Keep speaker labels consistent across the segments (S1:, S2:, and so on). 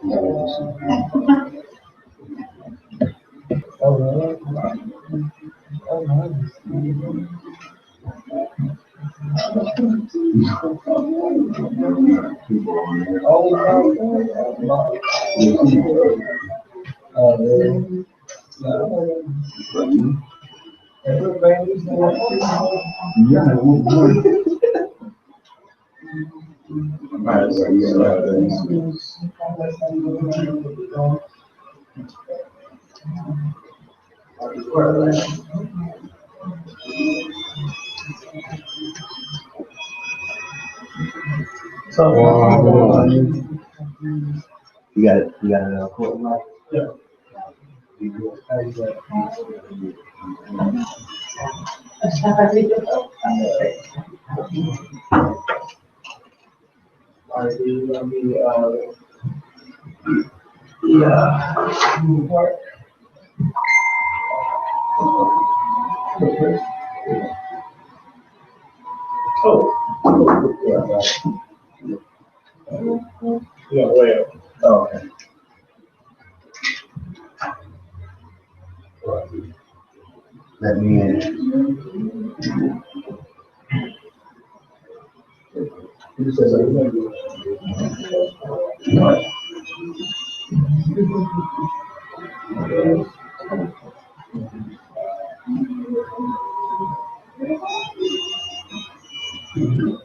S1: You got another quote, Mike? Let me in.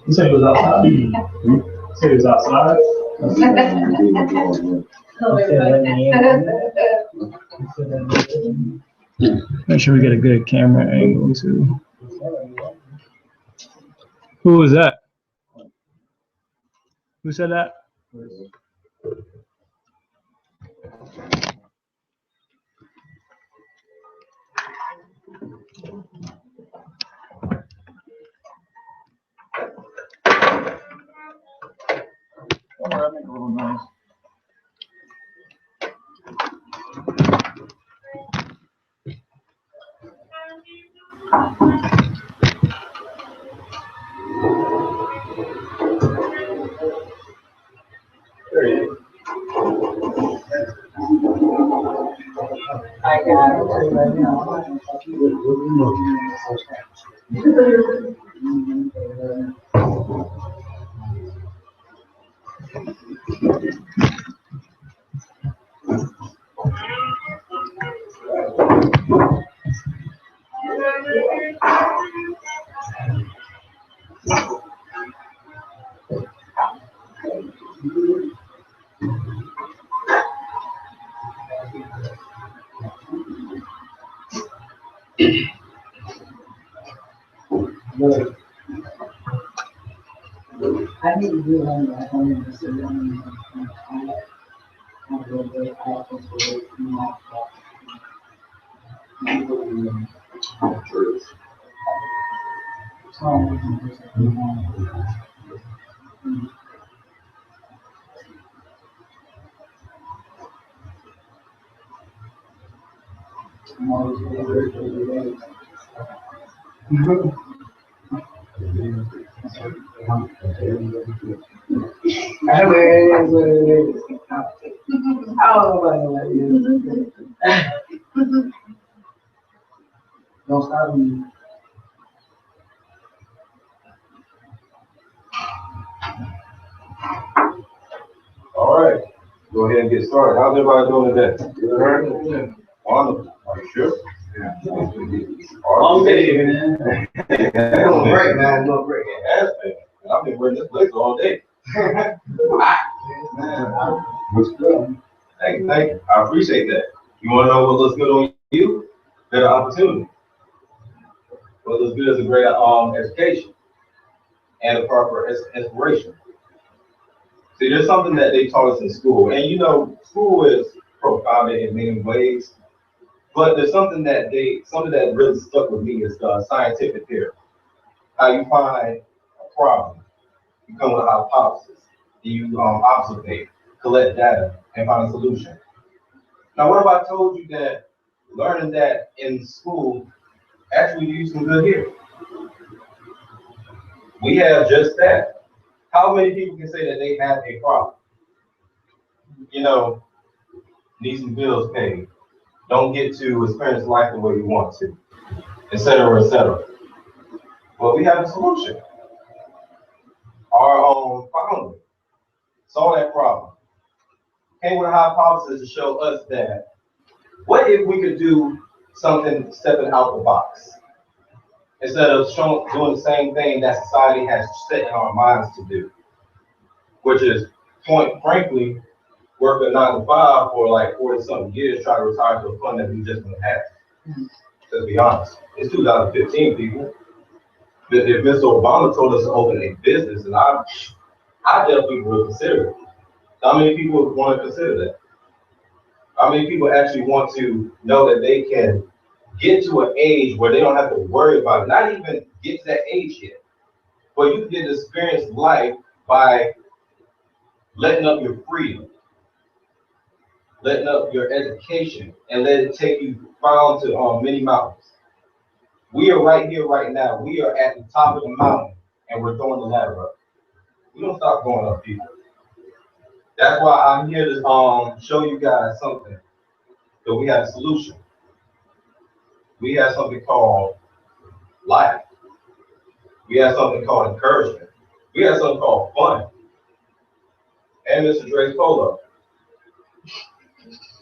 S2: You said it was outside? You said it was outside? Make sure we get a good camera angle too. Who was that? Who said that?
S3: I need to do one that I'm going to see Don't start me.
S4: All right, go ahead and get started. How's everybody doing today? Good, right? Wonderful. Are you sure? Yeah.
S1: Long day, man.
S4: Little break, man. Little break. It has been. I've been wearing this place all day. What's good? Thank you, thank you. I appreciate that. You want to know what looks good on you? Better opportunity. What looks good is a great education and a proper inspiration. See, there's something that they taught us in school, and you know, school is profound in many ways, but there's something that really stuck with me is scientific theory. How you find a problem, you come with a hypothesis, you observe, collect data, and find a solution. Now, what if I told you that learning that in school actually gives you some good here? We have just that. How many people can say that they have a problem? you know, need some bills paid, don't get to experience life the way you want to, et cetera, et cetera. Well, we have a solution. Our own founder saw that problem, came with a hypothesis to show us that what if we could do something stepping out the box instead of doing the same thing that society has set in our minds to do, which is, point frankly, work a 9 to 5 for like 40 something years, try to retire to a fund that we just don't have. To be honest, it's 2015, people. If Mr. Obama told us to open a business, and I definitely would consider it. How many people would want to consider that? How many people actually want to know that they can get to an age where they don't have to worry about it, not even get to that age yet, but you can get to experience life by letting up your freedom, letting up your education, and let it take you far to many mountains. We are right here, right now. We are at the top of the mountain, and we're throwing the ladder up. We don't stop going up, people. That's why I'm here to show you guys something. That we have a solution. We have something called life. We have something called encouragement. We have something called fun. And Mr. Dre's Polo.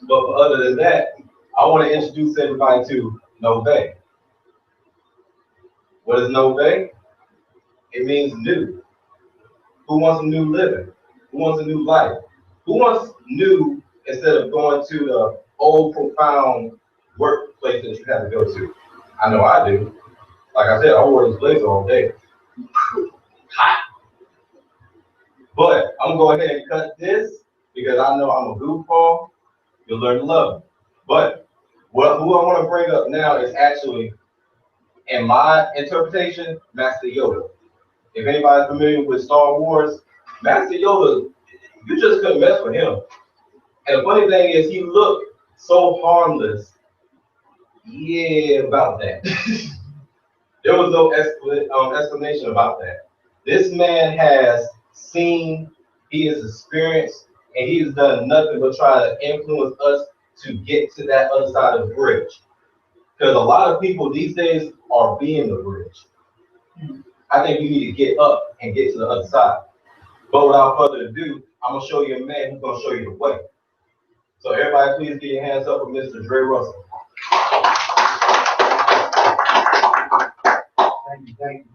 S4: But other than that, I want to introduce everybody to Nove. What is Nove? It means new. Who wants a new living? Who wants a new life? Who wants new instead of going to the old profound workplace that you have to go to? I know I do. Like I said, I wore this blazer all day. Hot. But I'm going to go ahead and cut this because I know I'm a goofball. You'll learn to love me. But who I want to bring up now is actually, in my interpretation, Master Yoda. If anybody's familiar with Star Wars, Master Yoda, you just couldn't mess with him. And the funny thing is, he looked so harmless. Yeah, about that. There was no explanation about that. This man has seen, he has experienced, and he has done nothing but try to influence us to get to that other side of the bridge. Because a lot of people these days are being the bridge. I think you need to get up and get to the other side. But without further ado, I'm going to show you a man who's going to show you the way. So everybody please get your hands up for Mr. Dre Russell.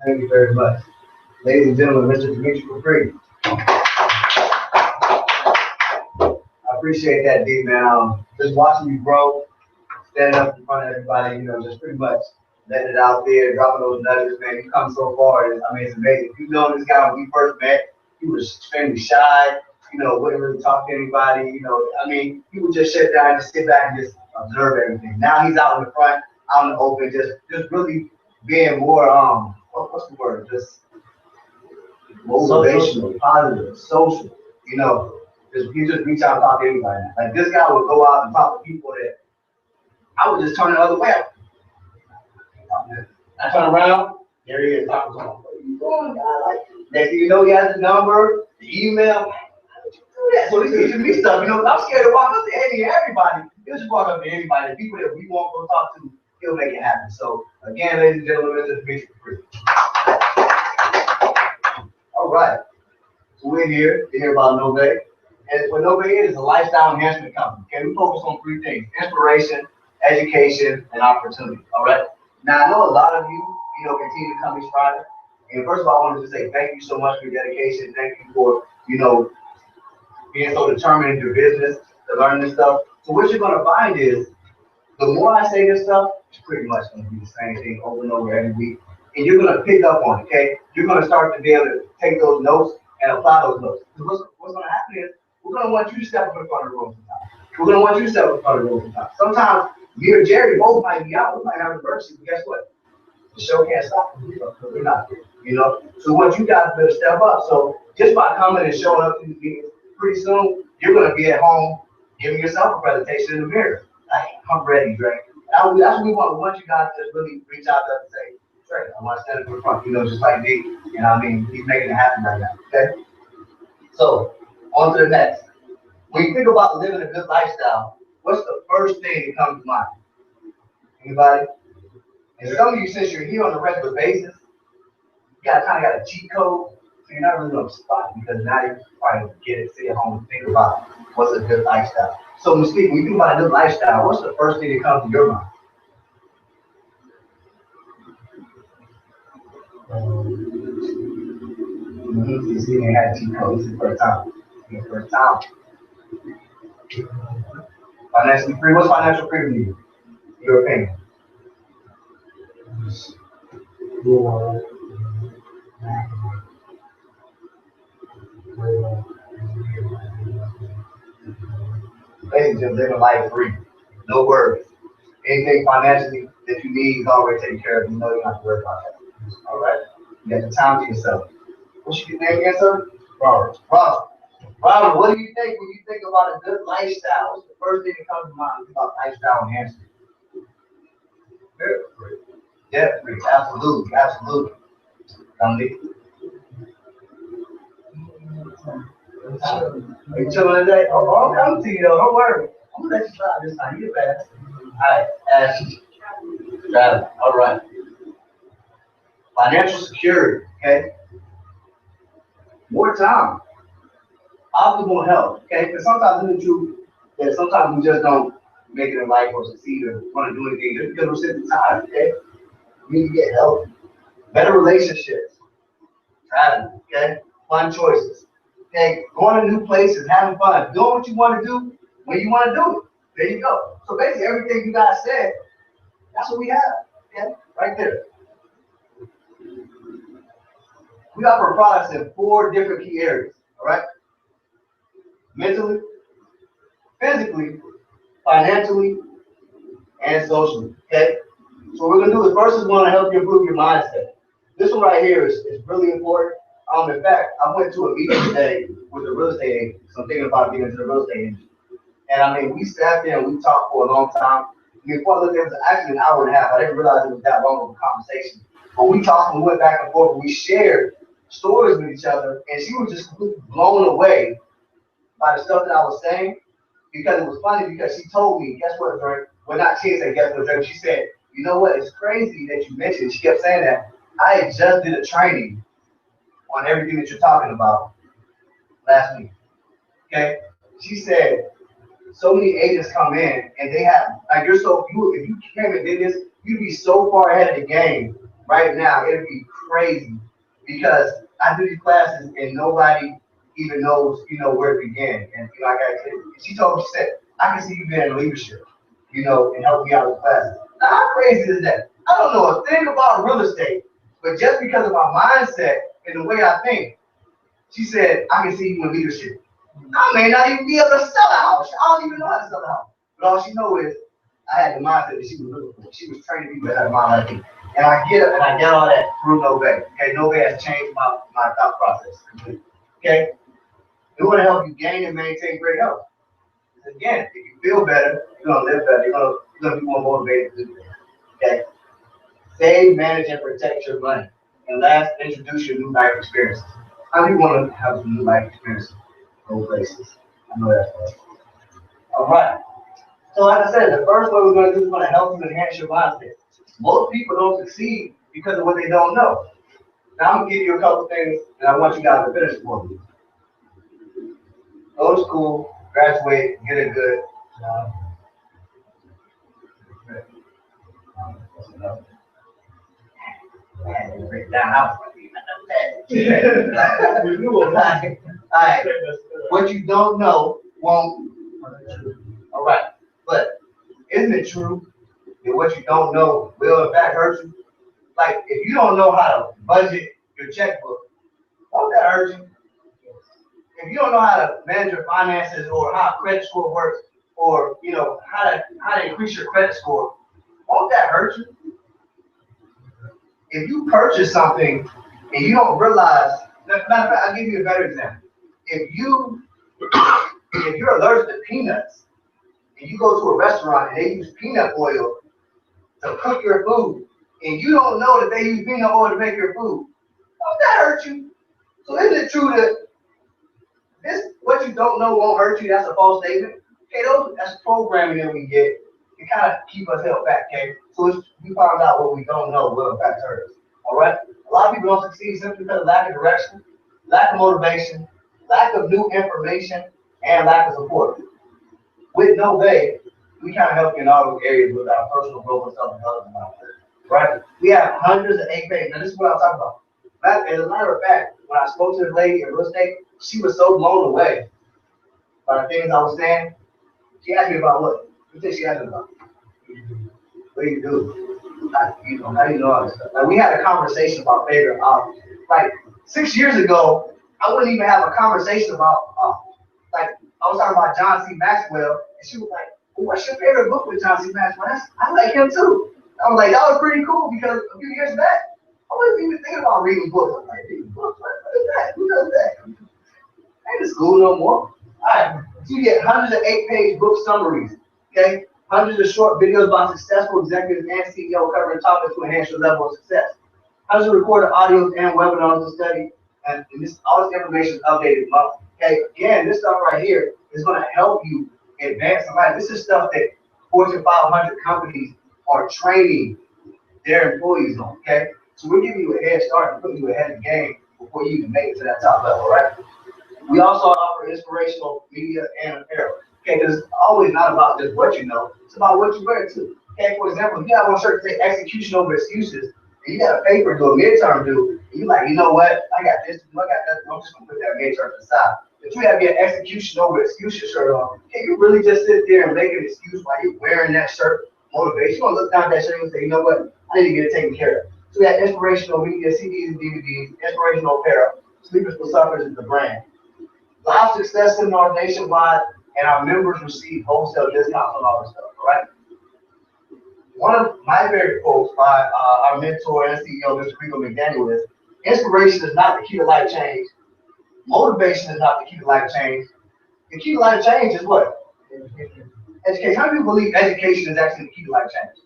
S1: Thank you very much. Ladies and gentlemen, Mr. Dimitri Capri. I appreciate that, D, man. Just watching you grow, standing up in front of everybody, you know, just pretty much letting it out there, dropping those nuggets, man. You come so far. I mean, it's amazing. You know this guy when we first met, he was extremely shy, you know, wouldn't really talk to anybody, you know. I mean, he would just sit down and just sit back and just observe everything. Now he's out in the front, out in the open, just really being more, what's the word? Just motivational, positive, social, you know. He just reach out and talk to anybody. Like this guy would go out and talk to people that I would just turn the other way. I turn around, there he is talking to him. What are you doing, guy? Like, next thing you know, he has the number, the email. How did you do that? So he's teaching me stuff. You know, I'm scared to walk up to everybody. He'll just walk up to anybody. The people that we won't go talk to, he'll make it happen. So again, ladies and gentlemen, this is Dimitri Capri. All right. So we're here to hear about Nove. And what Nove is a lifestyle enhancement company. Okay, we focus on 3 things: inspiration, education, and opportunity. All right. Now I know a lot of you, continue to come each Friday. And first of all, I wanted to say thank you so much for your dedication. Thank you for, being so determined in your business to learn this stuff. So what you're gonna find is, the more I say this stuff, it's pretty much gonna be the same thing over and over every week. And you're gonna pick up on it, okay? You're gonna start to be able to take those notes and apply those notes. Because what's gonna happen is, we're gonna want you to step in front of the room sometimes. We're gonna want you to step in front of the room sometimes. Sometimes me or Jerry both might be out, we might have an emergency, but guess what? The show can't stop us, because we're not there, So what you guys better step up. So just by coming and showing up to these meetings, pretty soon you're gonna be at home giving yourself a presentation in the mirror. Like, I'm ready, Dre. That's what we want. We want you guys to really reach out to us and say, Dre, I want to stand up in the front, just like me. And I mean, he's making it happen right now. Okay. So on to the next. When you think about living a good lifestyle, what's the first thing that comes to mind? Anybody? And some of you, since you're here on a regular basis, you kind of got a cheat code, so you're not really on the spot because now you're trying to get it, sit at home and think about what's a good lifestyle. So Mystique, when you think about a good lifestyle, what's the first thing that comes to your mind? You see, they had a cheat code. This is the first time. This is the first time. Financially free. What's financial freedom to you? Your opinion. Basically, just living life free. No worries. Anything financially that you need is already taken care of. You know you don't have to worry about that. All right? You got the time to yourself. What's your name again, sir? Robert. Robert, what do you think when you think about a good lifestyle? What's the first thing that comes to mind about lifestyle enhancement? Debt free. Absolutely. Absolutely. Dominique? Are you chilling today? Oh, I'll come to you though. Don't worry. I'm gonna let you try this time. You're fast. All right, Ashley. Travis. All right. Financial security. Okay. More time. Optimal health. Okay. Because sometimes in the truth that sometimes we just don't make it in life or succeed or want to do anything just because we're sitting tired. Okay. We need to get healthy. Better relationships. Traveling. Okay. Fun choices. Okay, going to new places, having fun, doing what you want to do when you want to do it. There you go. So basically, everything you guys said, that's what we have. Okay, right there. We offer products in 4 different key areas. All right, mentally, physically, financially, and socially. Okay. So what we're gonna do is first we want to help you improve your mindset. This one right here is really important. In fact, I went to a meeting today with a real estate agent, so I'm thinking about getting into the real estate industry. And I mean, we sat there and we talked for a long time. I mean, before I looked, it was actually an hour and a half. I didn't realize it was that long of a conversation. But we talked and we went back and forth and we shared stories with each other. And she was just completely blown away by the stuff that I was saying. Because it was funny because she told me, guess what, Drake? Well, not she didn't say guess what, Drake. She said, you know what, it's crazy that you mentioned it. She kept saying that. I just did a training on everything that you're talking about last week. Okay? She said, so many agents come in and they have, like if you came and did this, you'd be so far ahead of the game right now. It'd be crazy because I do these classes and nobody even knows, where to begin. And she told me, she said, I can see you being in leadership, and help me out with classes. Now, how crazy is that? I don't know a thing about real estate, but just because of my mindset and the way I think, she said, I can see you in leadership. I may not even be able to sell a house. I don't even know how to sell a house. But all she knows is I had the mindset that she was looking for. She was training people that had a mind like me. And I get all that through Nove. Okay, Nove has changed my thought process completely. Okay? We want to help you gain and maintain great health. Again, if you feel better, you're going to live better. You're going to be more motivated to do things. Okay? Save, manage, and protect your money. And last, introduce your new life experiences. How do you want to have some new life experiences? Go places. I know that's right. All right. So like I said, the first one we're going to do is going to help you enhance your mindset. Most people don't succeed because of what they don't know. Now I'm going to give you a couple things and I want you guys to finish for me. Go to school, graduate, get a good job. All right. What you don't know won't. All right. But isn't it true that what you don't know will in fact hurt you? Like if you don't know how to budget your checkbook, won't that hurt you? If you don't know how to manage your finances or how credit score works, or how to increase your credit score, won't that hurt you? If you purchase something and you don't realize, matter of fact, I'll give you a better example. If you're allergic to peanuts and you go to a restaurant and they use peanut oil to cook your food, and you don't know that they use peanut oil to make your food, won't that hurt you? So isn't it true that this, what you don't know won't hurt you, that's a false statement. Okay, that's programming that we get to kind of keep us held back, okay? So we found out what we don't know will in fact hurt us, all right? A lot of people don't succeed simply because of lack of direction, lack of motivation, lack of new information, and lack of support. With No Bay, we kind of help you in all those areas with our personal growth and self-development, right? We have hundreds of 8-page. Now, this is what I'm talking about. As a matter of fact, when I spoke to the lady in real estate, she was so blown away by the things I was saying. She asked me about what? What did she ask me about? What do you do? How do you know all this stuff? Like, we had a conversation about favorite authors. Like 6 years ago, I wouldn't even have a conversation about like I was talking about John C. Maxwell, and she was like, well, "What's your favorite book with John C. Maxwell?" I like him too. I was like, "That was pretty cool," because a few years back, I wasn't even thinking about reading books. I'm like, reading books? What is that? Who does that? I ain't in school no more. All right, so you get hundreds of 8-page book summaries, okay? Hundreds of short videos about successful executives and CEOs covering topics to enhance your level of success. Hundreds of recorded audios and webinars to study, and all this information is updated monthly. Okay, again, this stuff right here is going to help you advance in life. This is stuff that Fortune 500 companies are training their employees on. Okay, so we're giving you a head start and putting you ahead of the game before you even make it to that top level, right? We also offer inspirational media and apparel. Okay, because it's always not about just what you know, it's about what you wear too. Okay, for example, if you have one shirt that say execution over excuses, and you got a paper to do a midterm due, and you're like, you know what, I got this, I got that, I'm just gonna put that midterm aside. If you have your execution over excuses shirt on, can you really just sit there and make an excuse while you're wearing that shirt? Motivation. You're gonna look down at that shirt and say, you know what, I need to get it taken care of. So we have inspirational media, CDs and DVDs, inspirational apparel, Sleepers for Suffers is the brand. Live success seminars nationwide, and our members receive wholesale discounts on all this stuff, all right? One of my favorite quotes by our mentor and CEO, Mr. Rico McDaniel, is, inspiration is not the key to life change. Motivation is not the key to life change. The key to life change is what? Education. How do you believe education is actually the key to life change?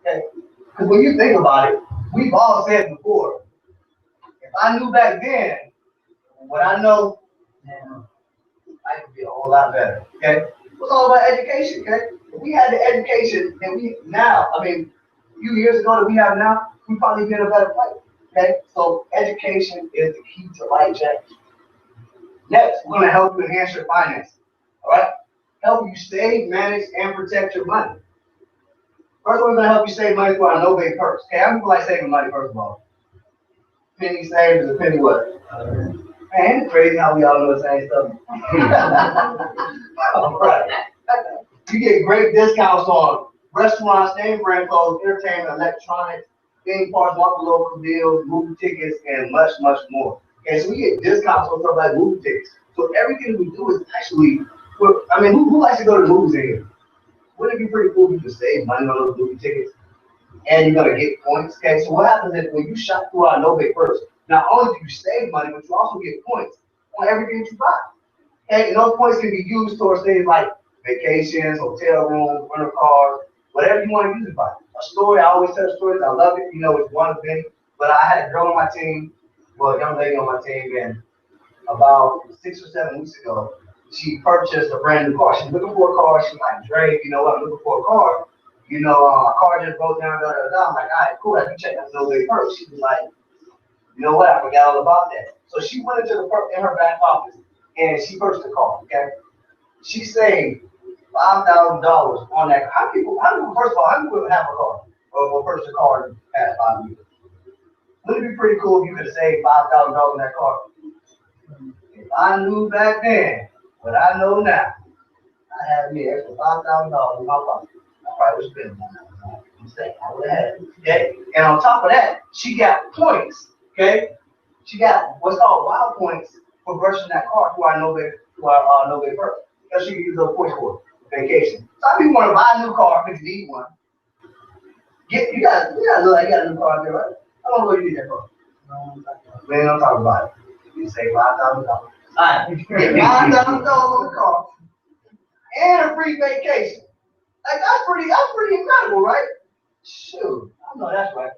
S1: Okay? Because when you think about it, we've all said before, if I knew back then what I know now, life would be a whole lot better. Okay? It's all about education, okay? If we had the education that we now, I mean, a few years ago that we have now, we'd probably be in a better place. Okay? So education is the key to life change. Next, we're going to help you enhance your finances. All right? Help you save, manage, and protect your money. First, we're going to help you save money through our No Bay Perks. Okay, how many people like saving money, first of all? Penny saved is a penny what? Man, it's crazy how we all know the same stuff. All right. You get great discounts on restaurants, name brand clothes, entertainment, electronics, theme parks, multiple local deals, movie tickets, and much, much more. Okay, so we get discounts on stuff like movie tickets. So everything we do is actually, I mean, who likes to go to the movies in here? Wouldn't it be pretty cool if you could save money on those movie tickets and you're going to get points? Okay, so what happens is when you shop through our No Bay Perks, not only do you save money, but you also get points on everything that you buy. Okay, and those points can be used towards things like vacations, hotel rooms, rental cars, whatever you want to use it by. A story, I always tell stories, I love it, you know, it's one of many, but I had a girl on my team, well, a young lady on my team, and about 6 or 7 weeks ago, she purchased a brand new car. She's looking for a car. She's like, Drake, you know what? I'm looking for a car. You know, my car just broke down. Da, da, da. I'm like, all right, cool. Let me check that No Bay Perks. She was like, you know what? I forgot all about that. So she went into the in her back office and she purchased a car. Okay, she saved $5,000 on that. How many people? First of all, how many people have a car or purchase a car in the past 5 years? Wouldn't it be pretty cool if you could have saved $5,000 on that car? If I knew back then what I know now, I had me extra $5,000 in my pocket. I probably would spend it. I'm saying I would have had it. Okay? And on top of that, she got points. Okay? She got what's called wild points for purchasing that car through our No Bay Perks. Because she can use those points for vacation. Some people want to buy a new car because you need one. You got look like you got a new car out there, right? How long ago you need that car? Man, don't talk about it. You say $5,000. Alright, you get $5,000 on the car and a free vacation. Like that's pretty incredible, right? Shoot, I know that's right.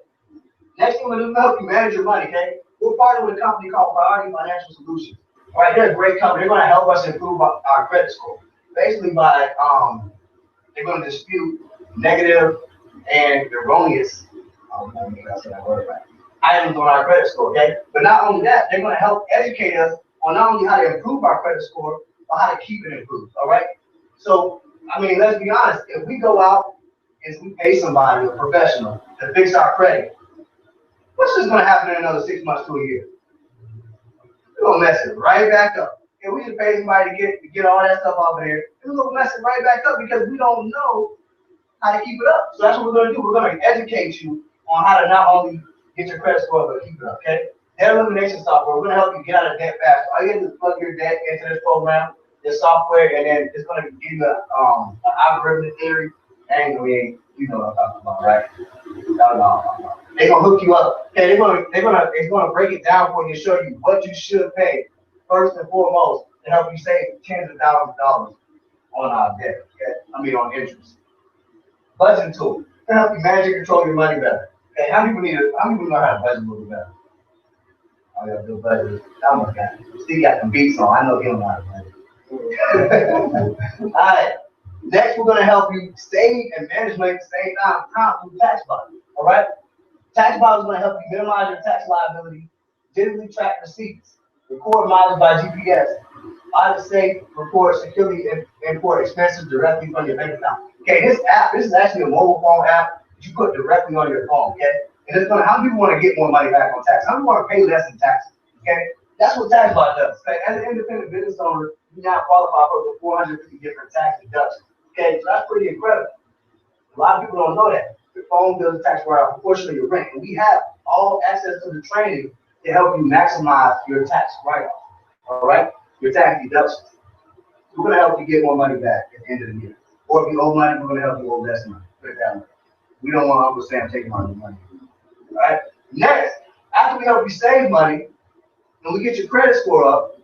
S1: Next thing we're gonna do, help you manage your money, okay? We're partnering with a company called Priority Financial Solutions. All right, they're a great company. They're going to help us improve our credit score. Basically, by they're going to dispute negative and erroneous. I don't know if I said that word right. Items on our credit score, okay? But not only that, they're going to help educate us on not only how to improve our credit score, but how to keep it improved. All right. So, I mean, let's be honest. If we go out and we pay somebody, a professional, to fix our credit, what's just going to happen in another 6 months to a year? We're gonna mess it right back up. And we just pay somebody to get all that stuff off of there. And we're gonna mess it right back up because we don't know how to keep it up. So that's what we're gonna do. We're gonna educate you on how to not only get your credit score, but keep it up, okay? Debt elimination software, we're gonna help you get out of debt fast. All you have to do is plug your debt into this program, this software, and then it's gonna give you an algorithm theory. And you know what I'm talking about, right? They're gonna hook you up. Okay, it's gonna break it down for you and show you what you should pay first and foremost to help you save tens of thousands of dollars on our debt. Okay, I mean on interest. Budgeting tool to help you manage and control your money better. Okay, how many people know how to budget a little bit better? Oh, yeah, good budget. That one got Steve got some beats on. I know he don't know how to budget. All right. Next, we're going to help you save and manage money at the same time through TaxBot. All right? TaxBot is going to help you minimize your tax liability, digitally track receipts, record mileage by GPS, audit safe, report securely import expenses directly from your bank account. Okay, this is actually a mobile phone app that you put directly on your phone. Okay, and it's going to, how many people want to get more money back on tax? How many want to pay less in taxes? Okay, that's what TaxBot does. Okay? As an independent business owner, you now qualify for over 450 different tax deductions. Okay, so that's pretty incredible. A lot of people don't know that. Your phone does tax for a portion of your rent. And we have all access to the training to help you maximize your tax write-off. All right? Your tax deductions. We're going to help you get more money back at the end of the year. Or if you owe money, we're going to help you owe less money. Put it that way. We don't want Uncle Sam taking all your money. All right? Next, after we help you save money, and we get your credit score up,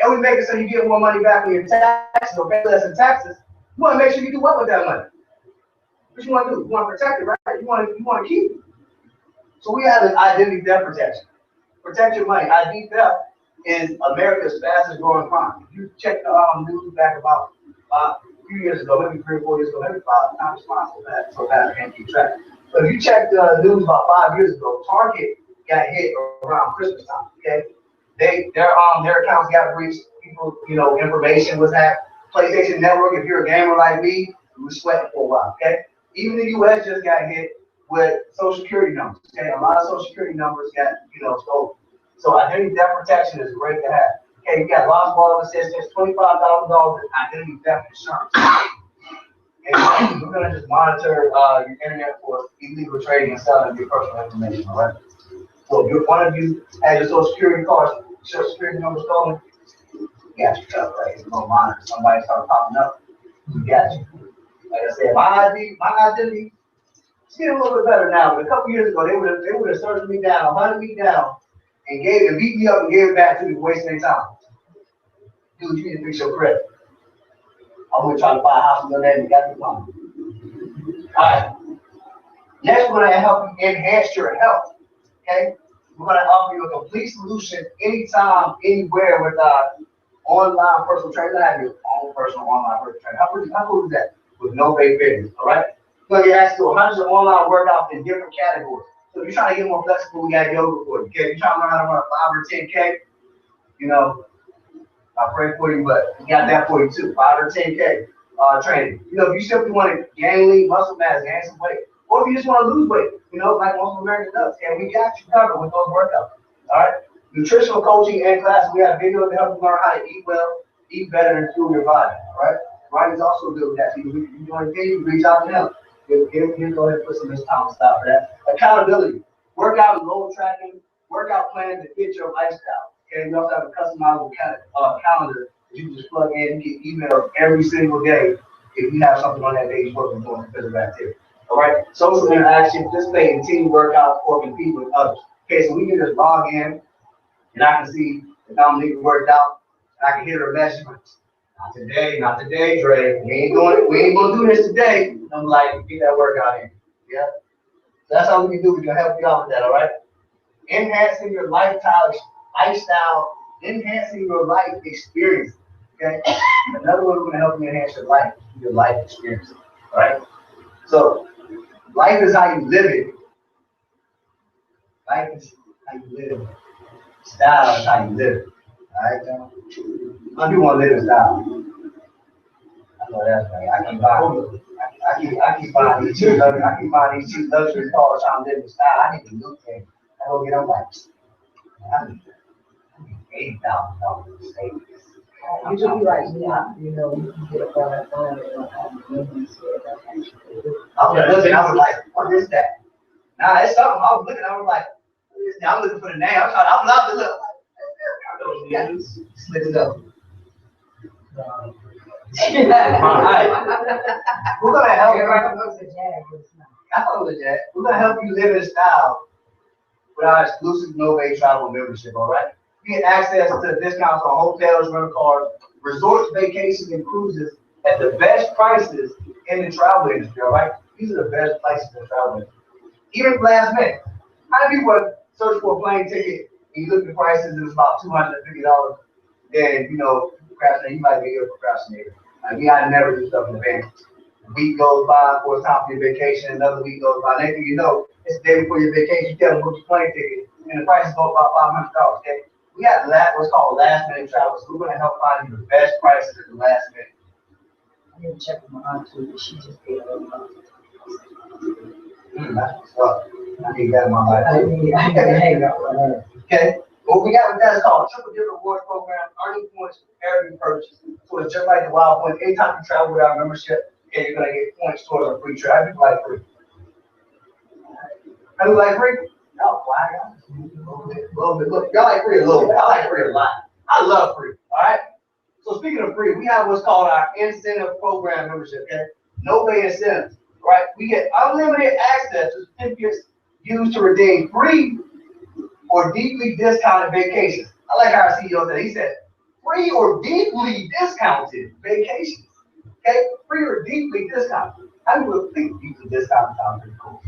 S1: and we make it so you get more money back on your taxes or pay less in taxes, you want to make sure you do what with that money? What you want to do? You want to protect it, right? You want to keep it. So we have an identity theft protection. Protect your money. ID theft is America's fastest growing crime. If you check the news back about a few years ago, maybe 3 or 4 years ago, maybe 5 times so fast I can't keep track. But if you check the news about 5 years ago, Target got hit around Christmas time. Okay, their accounts got breached. People, information was hacked. PlayStation Network, if you're a gamer like me, you were sweating for a while, okay? Even the US just got hit with social security numbers, okay? A lot of social security numbers got, stolen. So identity theft protection is great to have. Okay, you got lost ball assistance, $25,000 in identity theft insurance. And we're gonna just monitor your internet for illegal trading and selling of your personal information, all right? So if one of you had your social security number stolen, you got you covered, right? It's no monitor. Somebody started popping up, you got you. Like I said, my identity, it's getting a little bit better now. But a couple years ago, they would have searched me down, hunted me down, and beat me up and gave it back to me, wasting their time. Dude, you need to fix your credit. I'm gonna try to buy a house in your name and got the money. All right. Next, we're gonna help you enhance your health. Okay? We're gonna offer you a complete solution anytime, anywhere with online personal training. I have your own personal online personal training. How cool is that? With no pay fitness, all right? You're gonna get access to hundreds of online workouts in different categories. So if you're trying to get more flexible, we got yoga for you. Okay, if you're trying to learn how to run a 5 or 10K, I pray for you, but we got that for you too. 5 or 10K training. If you simply want to gain lean muscle mass, gain some weight, or if you just want to lose weight, like most Americans does, and we got you covered with those workouts. All right. Nutritional coaching and classes. We have videos to help you learn how to eat well, eat better, and fuel your body. All right. Ryan's also good with that. So you join the team, reach out to him. He'll go ahead and put some of his time stuff for that. Accountability. Workout and goal tracking. Workout plans that fit your lifestyle. Okay. We also have a customizable calendar that you just plug in. You get emails every single day if you have something on that day you're working on physical activity. All right. Social interaction. Participate in team workouts or compete with others. Okay. So we can just log in and I can see if Dominique worked out. And I can hit her measurements. Not today, Dre. We ain't gonna do this today. I'm like, get that workout in. Yeah. So that's how we can do. We're gonna help you out with that, all right? Enhancing your lifestyle enhancing your life experience. Okay? Another one we're gonna help you enhance your life experience. All right? So life is how you live it. Life is how you live it. Style is how you live it. All right, John? I do want to live in style. I know that's right. I keep buying these cheap luxury cars trying to live in style. I need to look at it. I go get them like, I need $80,000 savings.
S3: You should be right now, you know, you can get a car phone and don't have the women
S1: I was looking, I was like, what is that? Nah, it's something. I was looking, I was like, what is that? I'm looking for the name. I'm love to look. Yeah, slip it up. We're gonna help you.
S3: Everybody knows the Jag, but it's not.
S1: I know that. We're gonna help you live in style with our exclusive No-Way Travel membership, all right? You get access to discounts on hotels, rental cars, resorts, vacations, and cruises at the best prices in the travel industry, all right? These are the best places in the travel industry. Even last minute. How many people search for a plane ticket and you look at the prices and it's about $250? Then, you know, procrastinate, you might be a procrastinator. Like, you gotta never do stuff in advance. A week goes by for it's time for your vacation, another week goes by. Next thing you know, it's the day before your vacation, you tell them book your plane ticket, and the price is going about $500, okay? We got what's called last minute travel, so we're gonna help find you the best prices at the last minute.
S3: I didn't check with my aunt too, but she just paid a little money.
S1: That's what's up. I need that in my life.
S3: I need to hang out with her.
S1: Okay? What we got with that is called Triple Dip Rewards Program, earning points for every purchase. So it's just like the Wild Points. Anytime you travel with our membership, okay, you're gonna get points towards a free trip. I do like free. I do like free. Oh, wow. A little bit. Look, y'all like free a little bit. I like free a lot. I love free. All right. So speaking of free, we have what's called our incentive program membership. Okay, no-pay incentives. Right? We get unlimited access to certificates used to redeem free or deeply discounted vacations. I like how our CEO said. He said free or deeply discounted vacations. Okay, free or deeply discounted. How do you think deeply discounted sounds pretty cool?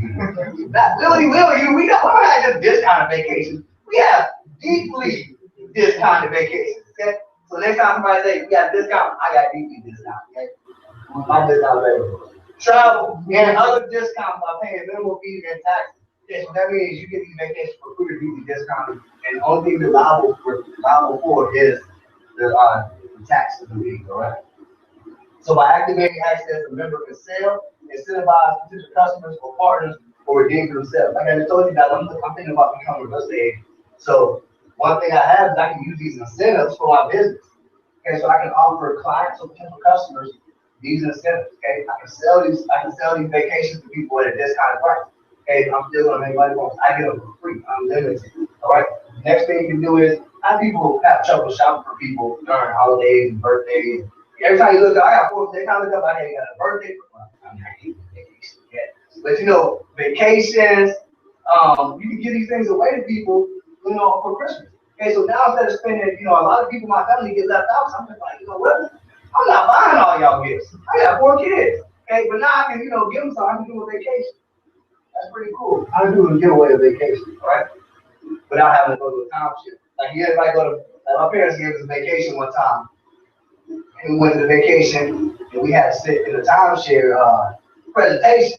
S1: Not Willie, we don't have just discounted vacations. We have deeply discounted vacations. Okay, so next time somebody say we got discount, I got deeply discounted. Okay, my discount rate. Travel and other discounts by paying minimal fees and taxes. Yes, so that means you get these vacations for free or deeply discounted, and the only thing you're liable for is the taxes and fees. All right. So by activating access, a member can sell, incentivize potential customers or partners, or redeem for themselves. Like I just told you guys, I'm thinking about becoming a real estate agent. So one thing I have is I can use these incentives for my business. Okay, so I can offer clients or potential customers these incentives. Okay, I can sell these vacations to people at a discounted price. Okay, I'm still gonna make money from them. I get them for free, unlimited. All right. Next thing you can do is people have trouble shopping for people during holidays and birthdays. Every time you look up, I got 4 days. I look up, I got a birthday. I hate vacation yet. But you know, vacations, you can give these things away to people, you know, for Christmas. Okay, so now instead of spending, you know, a lot of people in my family get left out. So I'm just like, you know what? I'm not buying all y'all gifts. I got 4 kids. Okay, but now I can, you know, give them something. I can do a vacation. That's pretty cool. I do a giveaway a vacation, all right? Without having to go to a township. Like, you everybody go to, like my parents gave us a vacation one time. And we went to the vacation, and we had to sit in a timeshare presentation.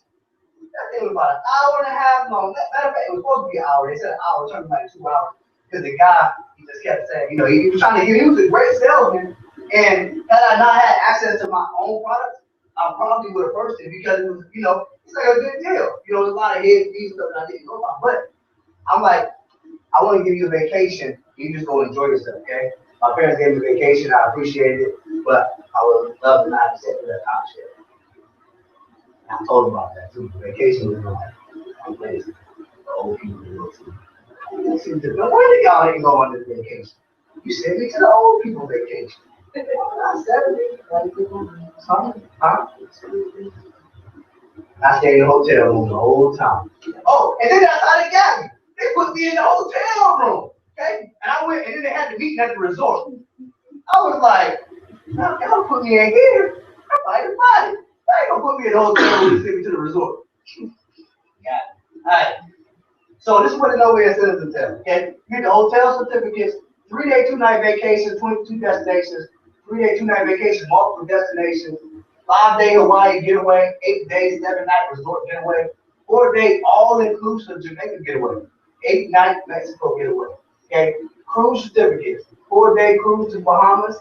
S1: That thing was about an hour and a half long. Matter of fact, it was supposed to be an hour. They said an hour, it turned like 2 hours. Because the guy, he just kept saying, you know, he was trying to get, he was a great salesman. And had I not had access to my own products, I probably would have purchased it because it was, you know, it's like a good deal. You know, there's a lot of hidden fees stuff that I didn't know about. But I'm like, I want to give you a vacation. You just go enjoy yourself, okay? My parents gave me a vacation. I appreciated it, but I would love to not accept that timeshare. I told them about that too. The vacation was like a place for old people to go to. Where did y'all ain't go on this vacation? You sent me to the old people vacation. Not 70. Huh? I stayed in the hotel room the whole time. Oh, and then that's how they got me. They put me in the hotel room. Okay? And I went, and then they had the meeting at the resort. I was like, y'all put me in here. I'm like, everybody. They ain't gonna put me in the hotel room and send me to the resort. Yeah. All right. So this is what the no-way incentives entail. Okay? You get the hotel certificates 3-day, 2-night vacations, 22 destinations, 3-day, 2-night vacations, multiple destinations, 5-day Hawaii getaway, 8 days, 7-night resort getaway, 4-day all-inclusive Jamaica getaway, 8-night Mexico getaway. Okay, cruise certificates, 4-day cruise to Bahamas,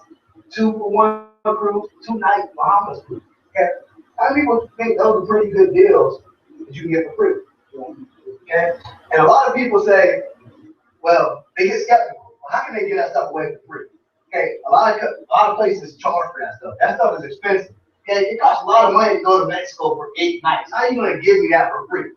S1: 2-for-1 cruise, 2-night Bahamas cruise. Okay, how many people think those are pretty good deals that you can get for free? Okay, and a lot of people say, well, they get skeptical. Well, how can they get that stuff away for free? Okay, a lot of places charge for that stuff. That stuff is expensive. Okay, it costs a lot of money to go to Mexico for 8 nights. How are you gonna give me that for free?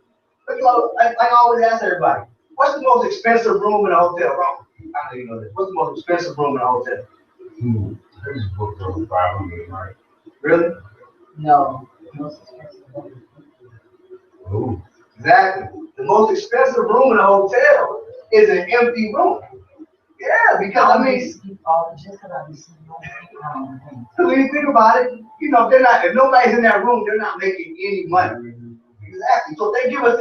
S1: But you know, like I always ask everybody, what's the most expensive room in a hotel? Wrong. I know you know this. What's the most expensive room in a hotel?
S2: I just booked over 500 a night.
S1: Really?
S3: No.
S2: Oh.
S1: Exactly. The most expensive room in a hotel is an empty room. Yeah, because I mean,
S3: just because I be seeing
S1: when you think about it, you know, if nobody's in that room, they're not making any money. Exactly. So they give us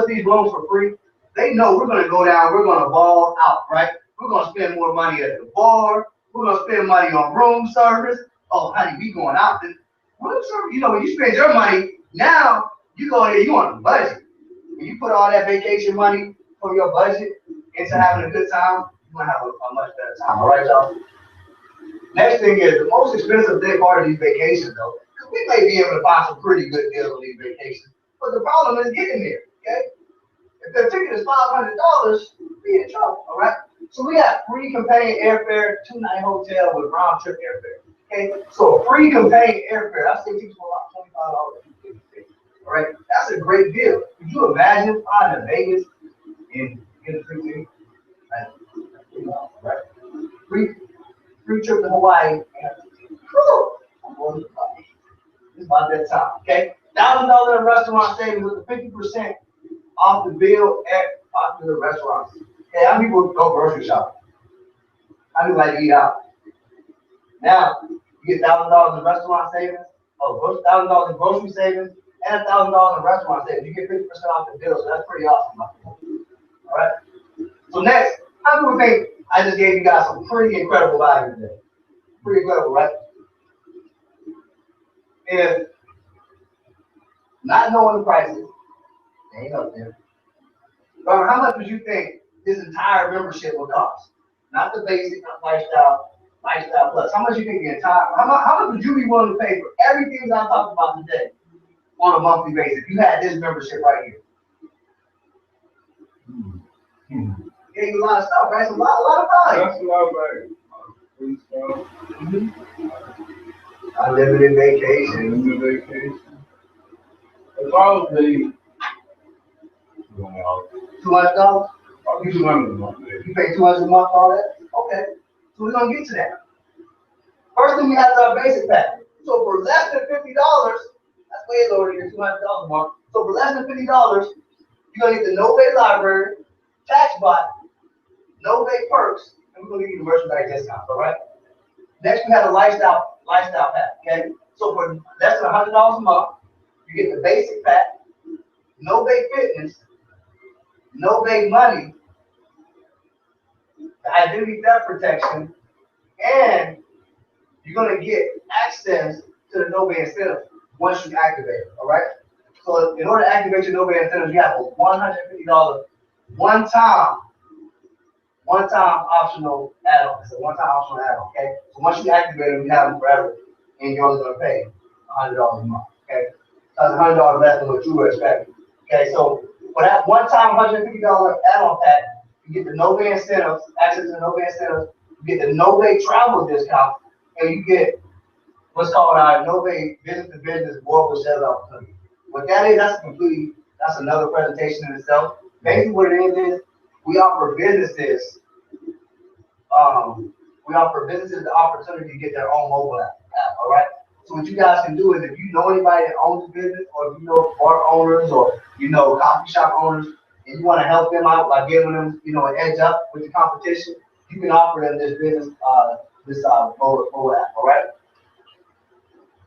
S1: these rooms for free. They know we're gonna go down, we're gonna ball out, right? We're gonna spend more money at the bar, we're gonna spend money on room service. Oh honey, we going out. Room service, you know, when you spend your money, now you go there, you on a budget. When you put all that vacation money for your budget into having a good time, you're gonna have a much better time, all right, y'all? Next thing is the most expensive thing part of these vacations, though, because we may be able to find some pretty good deals on these vacations, but the problem is getting there, okay? If the ticket is $500, we in trouble, all right? So we have free companion airfare, 2-night hotel with round trip airfare, okay? So free companion airfare, I say people about $25. All right, that's a great deal. Could you imagine flying to Vegas and getting a free ticket? Right? Free trip to Hawaii. Cool. I'm going to Hawaii. It's about that time. Okay, $1,000 in restaurant savings with the 50% off the bill at popular restaurants. Hey, how many people go grocery shopping? How many like to eat out? Now you get $1,000 in restaurant savings. Oh, $1,000 in grocery savings. And $1,000 in restaurant savings. You get 50% off the bill, so that's pretty awesome. All right. So next, how do we think I just gave you guys some pretty incredible value today? Pretty incredible, right? If not knowing the prices, they ain't up there. Robert, how much would you think this entire membership would cost? Not the basic, not lifestyle plus. How much you think the entire? How much would you be willing to pay for everything I talked about today? On a monthly basis, you had this membership right here. Gave you a lot of stuff, right? It's a lot of value.
S2: That's a lot of value.
S1: Unlimited vacation.
S2: Unlimited vacation. If I was the
S1: $200?
S2: I'll be 200 a month.
S1: You pay $200 a month for all that? Okay. So we're gonna get to that. First thing we have is our basic package. So for less than $50, that's way lower than your $200 a month. So for less than $50, you're gonna get the no-pay library, tax bot, no-pay perks, and we're gonna give you the merchandise discount, all right? Next, we have a lifestyle pack, okay? So for less than $100 a month, you get the basic pack, no-pay fitness, no-pay money, the identity theft protection, and you're gonna get access to the no-pay incentive once you activate it, all right? So in order to activate your no-pay incentive, you have a $150 one-time optional add-on. It's a one-time optional add-on, okay? So once you activate them, you have them forever, and you're only gonna pay $100 a month, okay? That's $100 less than what you were expecting, okay? So for that one-time $150 add-on pack, you get the no-pay incentives, access to the no-pay incentives, you get the no-pay travel discount, and you get what's called our no-pay business-to-business global sales opportunity. What that is, that's another presentation in itself. Basically what it is we offer businesses the opportunity to get their own mobile app, all right? So what you guys can do is if you know anybody that owns a business, or if you know bar owners, or you know coffee shop owners, and you want to help them out by giving them, you know, an edge up with the competition, you can offer them this business, mobile app, all right?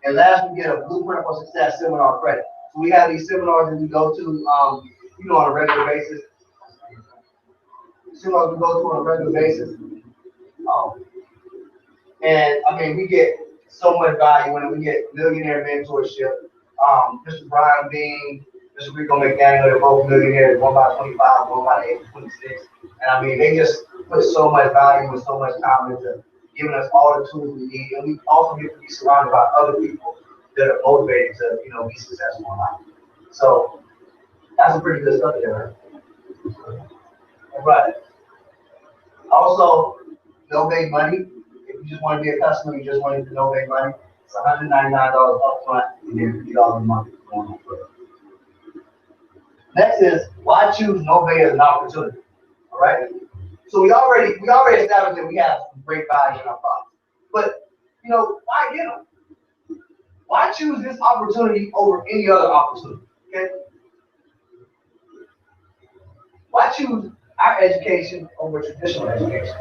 S1: And last, we get a Blueprint for Success seminar credit. So we have these seminars that we go to, you know, on a regular basis. Seminars we go to on a regular basis. And I mean, we get so much value when we get millionaire mentorship. Mr. Brian Bean, Mr. Rico McDaniel, they're both millionaires, one by 25, one by 26. And I mean, they just put so much value and so much time into giving us all the tools we need. And we also get to be surrounded by other people that are motivated to, be successful in life. So that's a pretty good stuff there, right? All right. Also, no make money. If you just want to be a customer, you just want to no make money. It's $199 upfront and then $50 a month going on further. Next is why choose Nové as an opportunity. All right. So we already established that we have some great value in our products. But why get them? Why choose this opportunity over any other opportunity? Okay. Why choose our education over traditional education?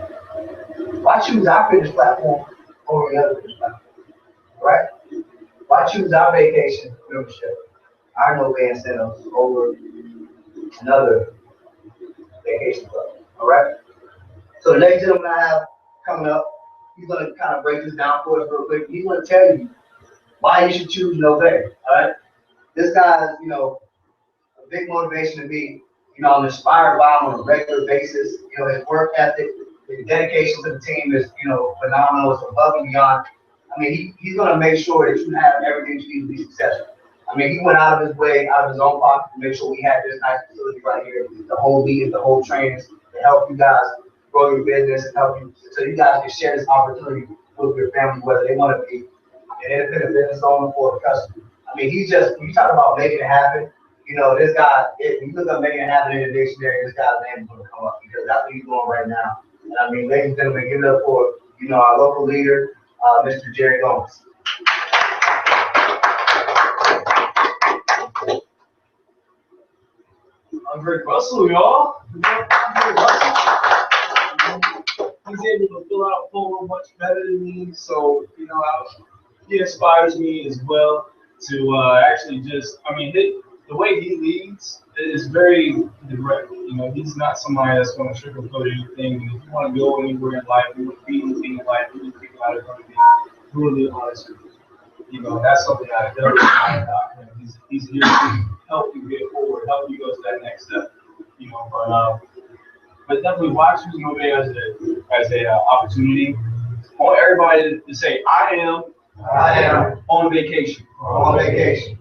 S1: Why choose our fitness platform over the other fitness platform? Right? Why choose our vacation membership, our Nové incentives over another vacation club? All right? So the next gentleman I have coming up, he's going to kind of break this down for us real quick. He's going to tell you why you should choose Nové. All right? This guy is, a big motivation to me. I'm inspired by him on a regular basis. His work ethic, his dedication to the team is, phenomenal. It's above and beyond. I mean, he's going to make sure that you have everything you need to be successful. I mean, he went out of his way, out of his own pocket to make sure we had this nice facility right here, the whole meetings, the whole trainings, to help you guys grow your business and help you, so you guys can share this opportunity with your family, whether they want to be an independent business owner or a customer. I mean, when you talk about making it happen, this guy, if you look up making it happen in the dictionary, this guy's name is going to come up because that's what he's doing right now. And I mean, ladies and gentlemen, give it up for, our local leader, Mr. Jerry Gomes.
S2: I'm Greg Russell, y'all. I'm Greg Russell. He's able to fill out a form much better than me, so he inspires me as well to actually the way he leads is very direct. He's not somebody that's going to sugarcoat anything. And if you want to go anywhere in life, you want to be anything in life, you think about it, going to be really honest with you. That's something I don't about. He's here to help you get forward, help you go to that next step. But definitely why choose Nové as a opportunity. I want everybody to say, I am on vacation.
S1: On vacation.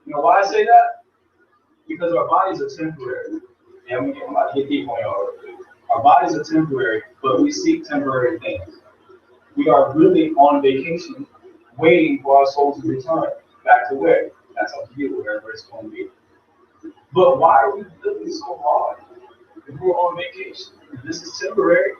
S2: Why I say that? Because our bodies are temporary. And we get deep on y'all. Our bodies are temporary, but we seek temporary things. We are really on vacation, waiting for our souls to return back to where? That's up to you, wherever it's going to be. But why are we living so hard? If we're on vacation, if this is temporary,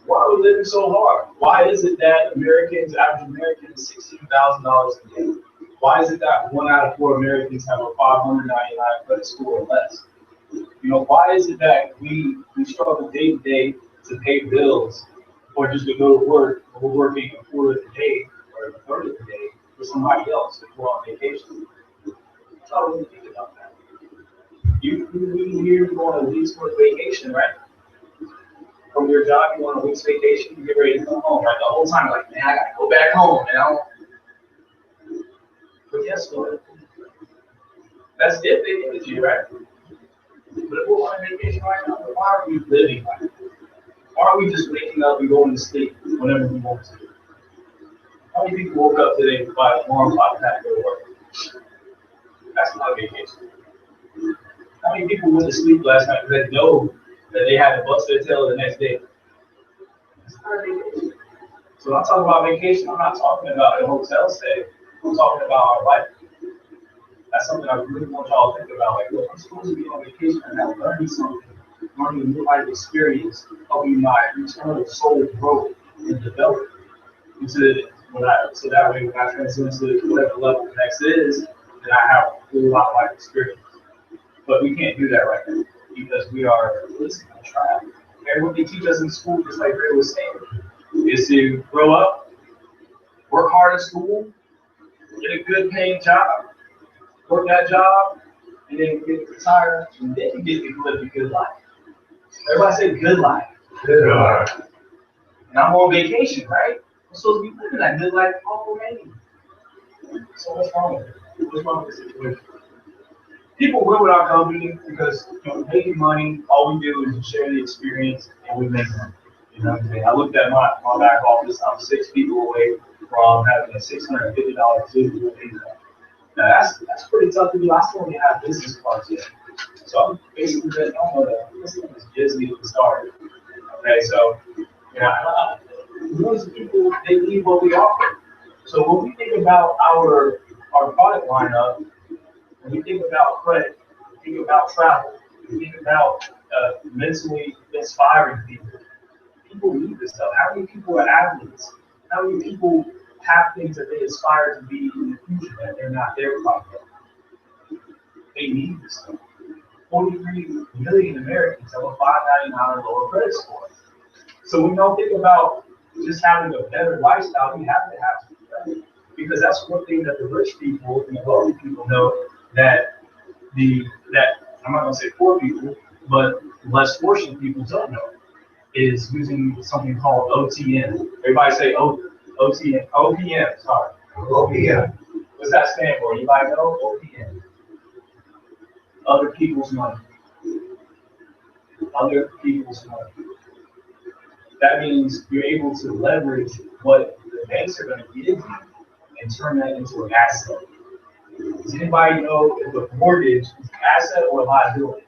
S2: why are we living so hard? Why is it that average American, is $16,000 a day? Why is it that 1 out of 4 Americans have a 599 credit score or less? Why is it that we struggle day to day to pay bills or just to go to work, or we're working a quarter of the day or a third of the day for somebody else if we're on vacation? That's all we think about that. You here go on a week's worth vacation, right? From your job, you go on a week's vacation, you get ready to come home, right? The whole time, like, man, I gotta go back home, But guess what? That's if they give it to you, right? But if we're on vacation right now, why are we living like that? Why are we just waking up and going to sleep whenever we want to? How many people woke up today by alarm clock and had to go to work? That's not a vacation. How many people went to sleep last night because they know that they had to bust their tail the next day? That's not a vacation. So when I'm talking about vacation, I'm not talking about a hotel stay. I'm talking about our life. That's something I really want y'all to think about. Like, look, I'm supposed to be on vacation and I'm learning something, learning a new life experience, helping my internal soul grow and develop so that way when I transition to whatever level the next is, then I have a whole lot of life experience. But we can't do that right now because we are listening to trial. And what they teach us in school, just like Ray was saying, is to grow up, work hard in school, get a good paying job, work that job, and then get retired, and then you get to live a good life. Everybody say good life.
S1: Good life.
S2: And I'm on vacation, right? I'm supposed to be living that good life already. So what's wrong with it? What's wrong with the situation? People win with our company because making money, all we do is share the experience and we make money. You know what I'm saying? I looked at my back office, I'm 6 people away from having a $650 physical income. Now that's pretty tough to do. I still only have business cards yet. So I'm basically just, I don't know that this thing is just getting started. Okay, so most people, they need what we offer. So when we think about our product lineup, when we think about credit, we think about travel, we think about mentally inspiring people. People need this stuff. How many people are athletes? How many people have things that they aspire to be in the future that they're not there quite yet? They need this stuff. 43 million Americans have a 599 or lower credit score. So when we don't think about just having a better lifestyle, we have to have some credit. Because that's one thing that the rich people and the wealthy people know that I'm not gonna say poor people, but less fortunate people don't know is using something called OTM. Everybody say OTM, OPM, sorry.
S1: OPM.
S2: What's that stand for? Anybody know? OPM. Other people's money. Other people's money. That means you're able to leverage what the banks are gonna give you and turn that into an asset. Does anybody know if a mortgage is an asset or a liability?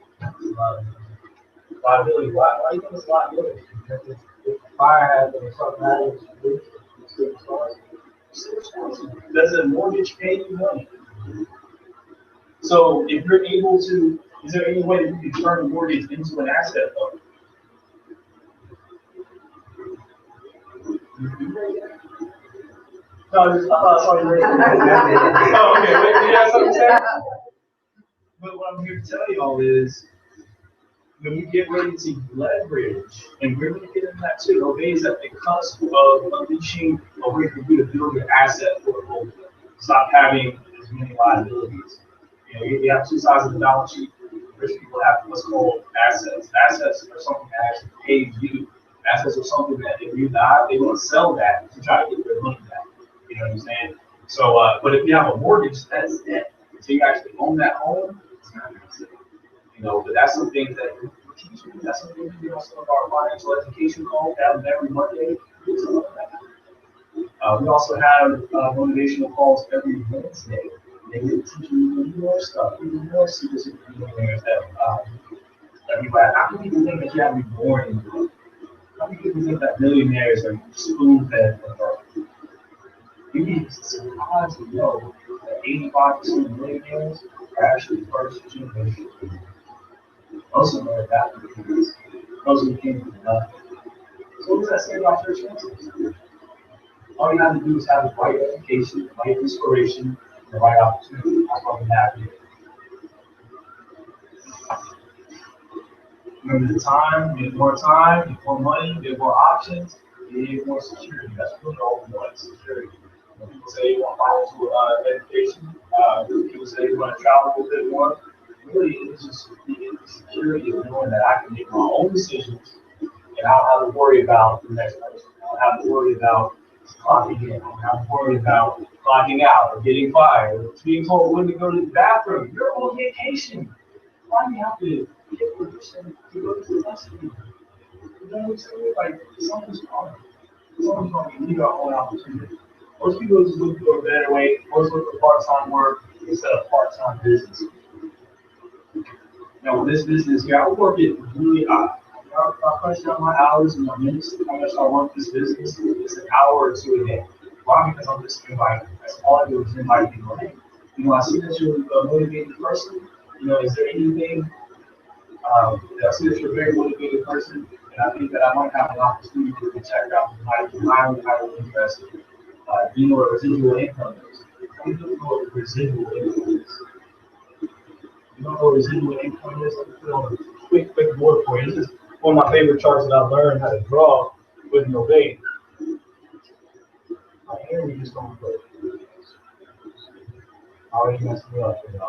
S2: Liability. Why do you think it's a liability?
S3: Because if fire happens or something happens, it's still responsible.
S2: Does a mortgage pay you money? So if you're able to, is there any way that you can turn a mortgage into an asset though? No, sorry. Oh, okay. Wait, you have something to say? But what I'm here to tell y'all is, when we get ready to leverage, and we're going to get into that too, Obey is at the cusp of unleashing a way for you to build your asset portfolio. Stop having as many liabilities. You have two sides of the balance sheet. Rich people have what's called assets. Assets are something that actually pays you. Assets are something that if you die, they want to sell that to try to get their money back. You know what I'm saying? So, but if you have a mortgage, that's it. So you actually own that home, it's not an asset. But that's some things that we teach you. That's something we do on some of our financial education calls. That was every Monday. We also have motivational calls every Wednesday. They get to teach you even more stuff, even more secrets and millionaires that people have. How many people think that you have to be born into it? How many people think that millionaires are spoon-fed from birth? You'd be surprised to know that 85% of millionaires are actually first generation. Most of them are adaptive humans. Most of them came from nothing. So what does that say about your chances? All you have to do is have the right education, the right inspiration, and the right opportunity. That's what we have here. Remember the time, you get more money, you get more options, you get more security. That's really all we want, security. When people say you want financial education, people say you want to travel a bit more. Really, it's just the security of knowing that I can make my own decisions and I don't have to worry about the next person. I don't have to worry about clocking in. I don't have to worry about clocking out or getting fired or being told when to go to the bathroom. You're on vacation. Why do you have to get permission to go to the restroom? You know what I'm saying? Like, something's wrong. Something's wrong. You need our own opportunity. Most people just look for a better way. Most look for part-time work instead of part-time business. Now, with this business here, I work it really hard. If I punch down my hours and my minutes, how much I work this business, it's an hour or two a day. Why? Because I'm just inviting. That's all I do is invite people. Hey, I see that you're a motivated person. Is there anything? I see that you're a very motivated person, and I think that I might have an opportunity to check out highly interested. Do you know what residual income is? You don't know what residual income is. You don't know what residual income is? Let me put on a quick board for you. This is one of my favorite charts that I've learned how to draw with Novate. Here we just going to put it. I already messed me up. Here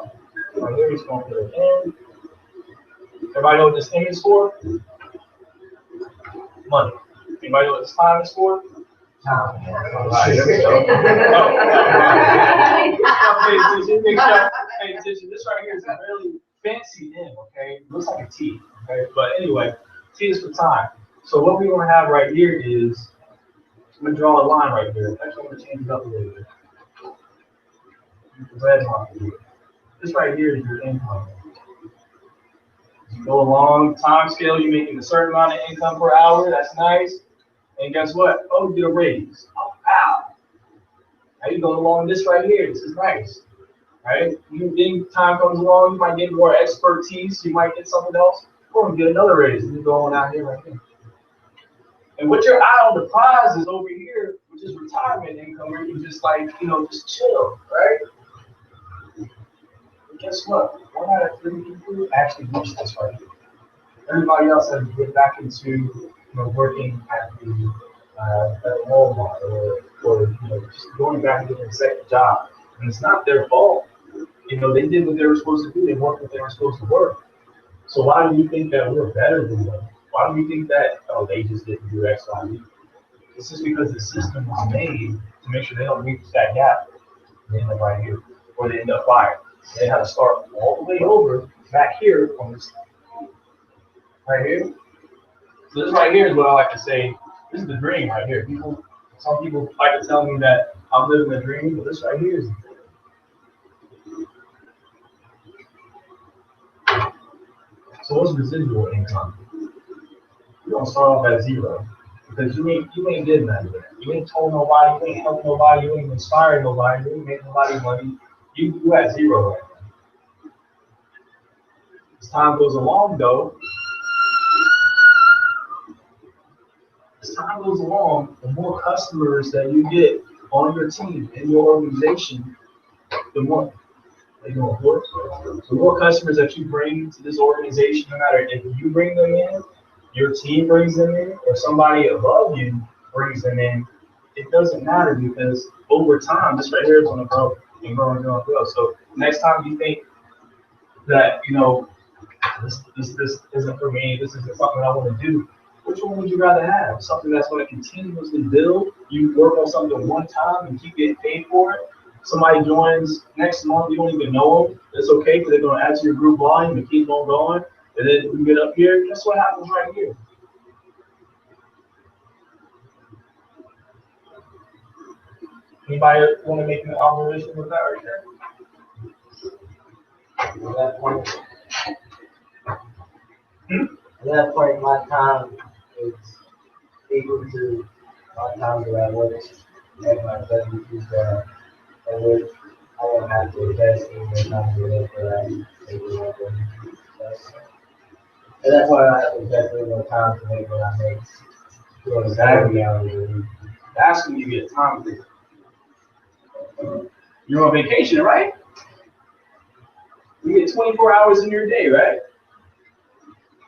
S2: we just going to put it in. Everybody know what this thing is for? Money. Anybody know what this time is for?
S3: Time.
S2: Alright, there we go. Pay attention, make sure y'all pay attention. This right here is a really fancy M, okay? It looks like a T, okay? But anyway, T is for time. So what we're gonna have right here is, I'm gonna draw a line right here. Actually, I'm gonna change it up a little bit. Red line here. This right here is your income. You go along time scale, you're making a certain amount of income per hour. That's nice. And guess what? Oh, you get a raise. Oh, wow. Now you go along this right here. This is nice. Right? Then time comes along, you might get more expertise. You might get something else. Or you get another raise. And you go on out here right here. And what your eye on the prize is over here, which is retirement income, where you just like, just chill, right? But guess what? 1 out of 3 people actually reach this right here. Everybody else has to get back into working at the Walmart or just going back and getting a second job. And it's not their fault. They did what they were supposed to do. They worked what they were supposed to work. So why do you think that we're better than them? Why do you think that, they just didn't do X, Y, Z? It's just because the system was made to make sure they don't reach that gap. They end up right here, or they end up fired. They had to start all the way over back here on this right here. So this right here is what I like to say. This is the dream right here. Some people like to tell me that I'm living a dream, but this right here is the dream. So what's residual income? You're gonna start off at 0 because you ain't getting that. You ain't told nobody, you ain't helped nobody, you ain't inspired nobody, you ain't made nobody money. You at 0 right now. As time goes along though, the more customers that you get on your team, in your organization, the more they're going to work. The more customers that you bring to this organization, no matter if you bring them in, your team brings them in, or somebody above you brings them in, it doesn't matter because over time, this right here is going to grow and grow and grow and grow. So next time you think that, this isn't for me, this isn't something I want to do, which one would you rather have? Something that's going to continuously build, you work on something one time and keep getting paid for it. Somebody joins next month, you don't even know them. It's okay because they're going to add to your group volume and keep on going. And then you get up here, guess what happens right here? Anybody want to make an observation with that right there?
S3: At that point, my time is equal to my time that I work at my WP job, in which I don't have to invest in the time that I make it. And that's why I have to invest in the time to make what I make. So exactly how it is.
S2: That's when you get time for it. You're on vacation, right? You get 24 hours in your day, right?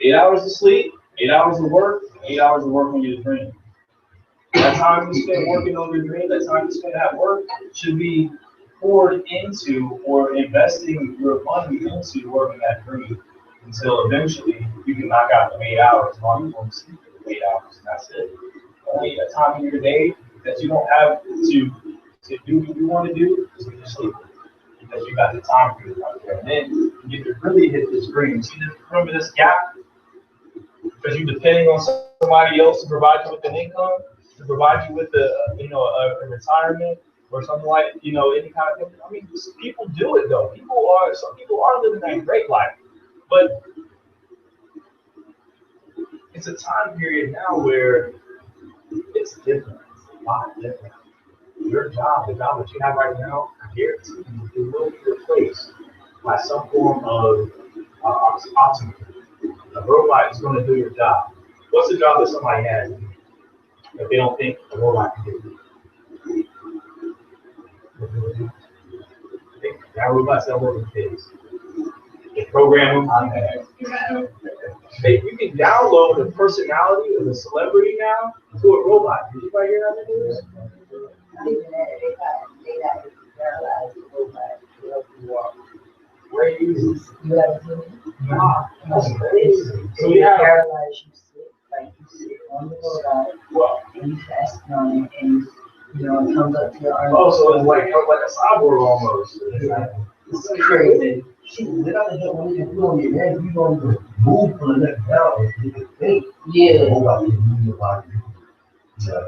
S2: 8 hours of sleep, 8 hours of work, 8 hours of work on your dream. That time you spend working on your dream, that time you spend at work should be poured into or investing your money into working that dream until eventually you can knock out the 8 hours while you're going to sleep for 8 hours, and that's it. Only a time in your day that you don't have to do what you want to do is when you're sleeping. Because you got the time for it right there. And then you can really hit this dream. See, remember this gap? Because you're depending on somebody else to provide you with an income, to provide you with a retirement or something like, any kind of thing. I mean, people do it though. Some people are living that great life. But it's a time period now where it's different. It's a lot different. Your job, the job that you have right now, I guarantee you will be replaced by some form of automaton. A robot is going to do your job. What's the job that somebody has that they don't think a robot can do? That robots that work with kids. They program them. You can download the personality of a celebrity now to a robot. Did anybody hear that news? Where you use that's crazy. So we have
S3: paralyze you sit, like you sit on the road.
S2: Well,
S5: be fast and you know, it comes up to our.
S2: Oh, so it's like a cyborg almost.
S3: It's crazy. Shoot, without the help, when you do your head, you going to move from the next down and you can think.
S5: Yeah.
S3: Move out, move your body. Yeah.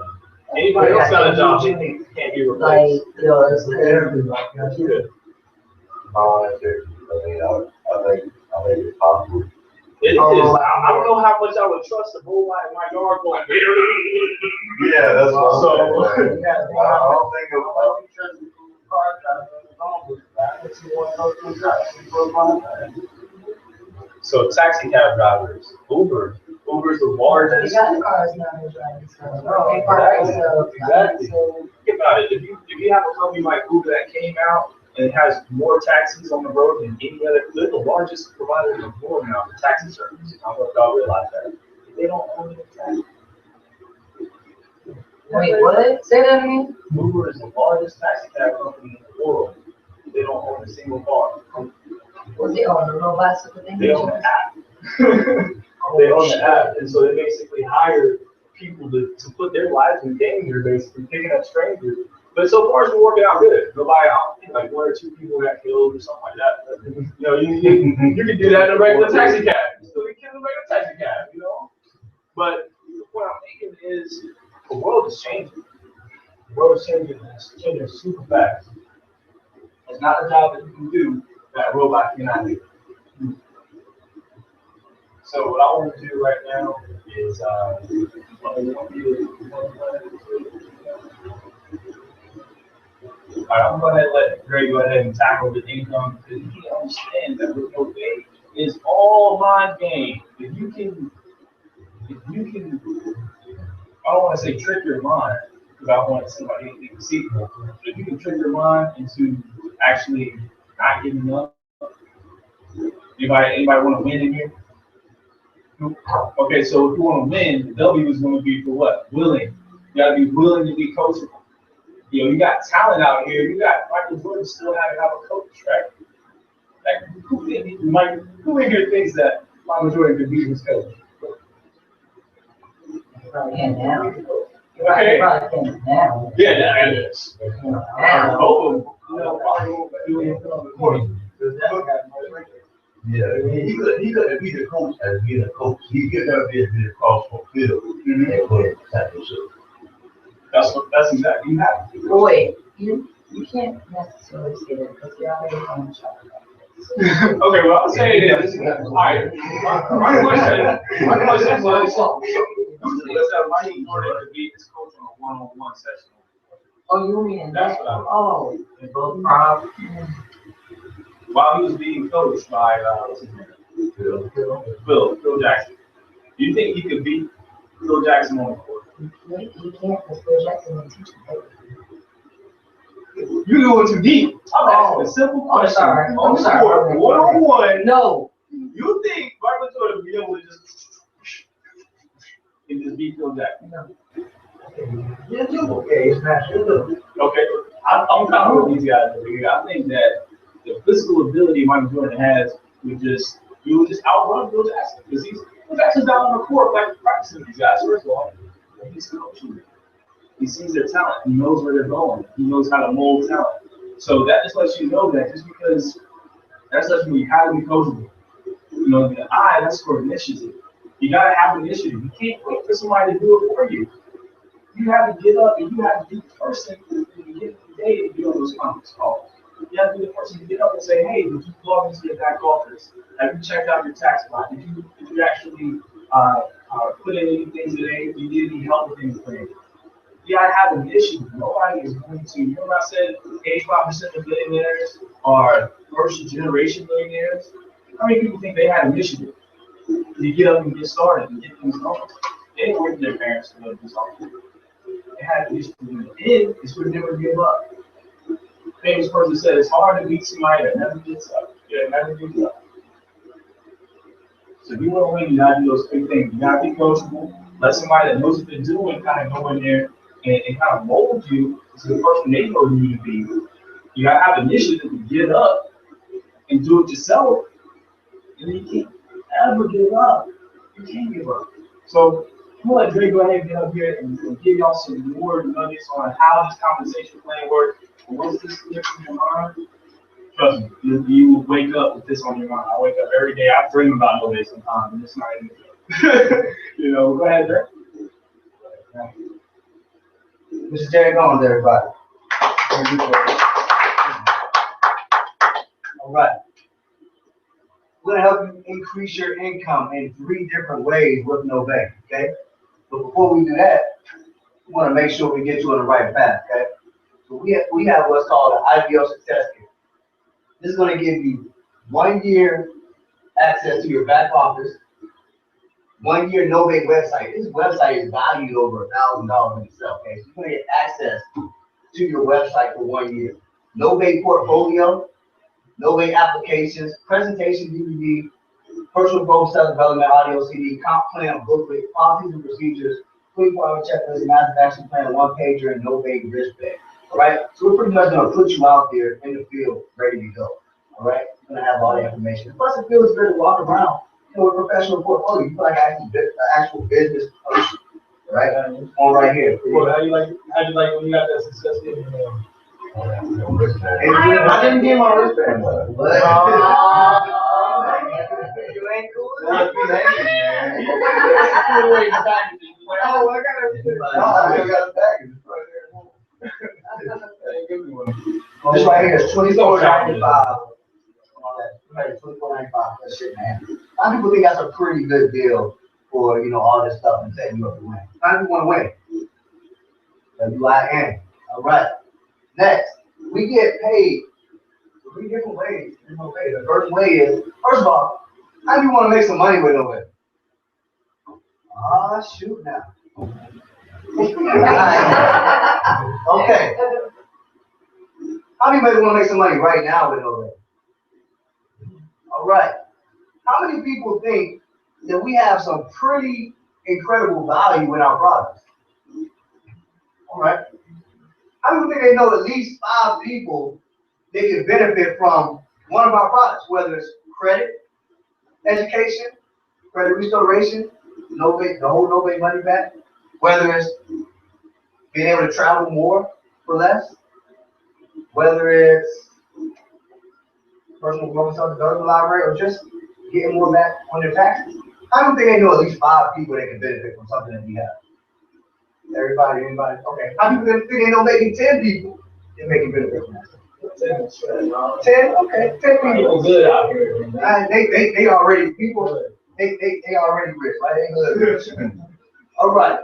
S2: Anybody else got a job they think can't be
S5: Like,
S2: replaced?
S5: it's crazy.
S3: I think it's possible.
S2: It is. I don't know how much I would trust a robot in my yard going.
S4: Yeah, that's what I'm
S2: So-
S4: saying. I don't think it was.
S2: So taxi cab drivers, Uber's the
S5: You
S2: largest.
S5: got cars now, they're driving, so.
S2: Oh,
S5: they park
S2: exactly.
S5: themselves.
S2: Exactly.
S5: So,
S2: Think about it. If you have a company like Uber that came out and it has more taxis on the road than any other, they're the largest provider in the world now for taxi service. I don't know if y'all realize that. They don't own any taxi.
S5: wait, what? Say that again?
S2: Uber is the largest taxi cab company in the world. They don't own a single car.
S5: Was they on the little bicycle thing?
S2: They own the app. They own the app, and so they basically hire people to put their lives in danger, basically picking up strangers. But so far it's been working out good. Nobody, I don't think like one or two people got killed or something like that. But, you know, you can do that in a regular taxi cab. You still get killed in a regular taxi cab, you know. But what I'm thinking is the world is changing. The world is changing, and it's changing super fast. It's not a job that you can do that a robot cannot do. So what I want to do right now is, I'm going to let Greg go ahead and tackle the income because he understands that with no pay is all mind game. If you can, I don't want to say trick your mind because I don't want to seem like anything deceitful. But if you can trick your mind into actually not giving up, anybody want to win in here? Okay, so if you want to win, the W is going to be for what? Willing. You got to be willing to be coachable. You know, you got talent out here. You got Michael Jordan still having to have a coach, right? Like, who in here thinks that Michael Jordan could be his coach?
S5: Probably can now.
S2: Okay.
S5: Probably can now.
S2: Yeah, that is.
S5: Now.
S2: Both of them, you know, probably won't do anything on the court.
S3: Yeah, I mean, he could be the coach as being a coach. He could never be across from field and win championship.
S2: That's exactly that.
S5: Well, wait, you can't necessarily say that because you're already on the shot.
S2: Okay, well, I'll say this. All right. My question was, let's have Michael Jordan to beat his coach on a one-on-one session.
S5: Oh, you mean
S2: That's
S5: that?
S2: what I mean.
S5: Oh,
S2: In both props. While he was being coached by, what's his name? Phil Jackson. Do you think he could beat Phil Jackson on the court?
S5: you can't because Phil Jackson didn't teach you.
S2: You're going too deep. I'm asking a simple question.
S5: I'm sorry.
S2: On the
S5: I'm
S2: court,
S5: sorry.
S2: one-on-one.
S5: No.
S2: You think Michael Jordan would be able to just beat Phil Jackson?
S5: No.
S3: Okay, it's not sure.
S2: Okay, I'm kind of with these guys over here. I think that the physical ability Michael Jordan has would just outrun Phil Jackson because Phil Jackson's down on the court like practicing these guys. First of all, he's coaching them. He sees their talent. He knows where they're going. He knows how to mold talent. So that just lets you know that just because that's lets you know you have to be coachable. You know, the I, that's for initiative. You gotta have initiative. You can't wait for somebody to do it for you. You have to get up and you have to be the person when you get the day to do those conference calls. You have to be the person to get up and say, hey, did you log into your back office? Have you checked out your tax file? Did you actually put in any things today? Do you need any help with anything? You gotta have an issue. Nobody is going to, remember I said 85% of millionaires are first generation millionaires? How many people think they had an initiative? You get up and get started and get things going. They didn't wait for their parents to do something. They had an initiative. In the end, it's would never give up. Famous person said it's hard to beat somebody that never gets up. Yeah, never gives up. So if you want to win, you gotta do those three things. You gotta be coachable. Let somebody that knows what they're doing kind of go in there and kind of mold you to the person they know you to be. You gotta have initiative to get up and do it yourself. And you can't ever give up. You can't give up. So I'm gonna let Dre go ahead and get up here and give y'all some more nuggets on how this compensation plan works. And once this slips in your mind, trust me, you will wake up with this on your mind. I wake up every day, I dream about no day sometimes, and it's not even you know, go ahead, Dre.
S1: Mr. Jerry Gomes, everybody. All right. We're gonna help you increase your income in 3 different ways with Novay, okay? But before we do that, we wanna make sure we get you on the right path, okay? So we have what's called an IBO Success Kit. This is gonna give you 1 year access to your back office, 1 year Novay website. This website is valued over $1,000 in itself, okay? So you're gonna get access to your website for 1 year. Novay portfolio, Novay applications, presentation DVD, personal growth, self-development, audio CD, comp plan, booklet, policies and procedures, 24-hour checklist, massive action plan, 1-pager, and Novay wristband. All right, so we're pretty much gonna put you out there in the field, ready to go. All right, we're gonna have all the information. Plus, it feels good to walk around, you know, with a professional portfolio. You feel like an actual business person. All right, on right here.
S2: Well, how you like when you got that success in
S1: I didn't get my wristband. What? You ain't cool.
S4: Must be hanging, man.
S1: Oh, I got everything. I still got the package. It's right there.
S4: Hey, give me one.
S1: This right here is $24.95. $24.95 for that shit, man. A lot of people think that's a pretty good deal for, you know, all this stuff and setting you up to win. A lot of people want to win. W-I-N. All right. Next, we get paid 3 different ways. The first way is, first of all, how do you want to make some money with Novay? Ah, shoot now. Okay. How many people want to make some money right now with Novay? All right. How many people think that we have some pretty incredible value in our products? All right. How many think they know at least 5 people that can benefit from one of our products, whether it's credit, education, credit restoration, Novay, the whole Novay money back, whether it's being able to travel more for less, whether it's personal growth, self-development library, or just getting more back on their taxes. I don't think they know at least 5 people that can benefit from something that we have. Everybody, anybody? Okay. How many people think they know maybe 10 people that make a benefit from that? 10? Okay. 10 people.
S2: Good out here.
S1: They already people. They already rich, right? They good. All right.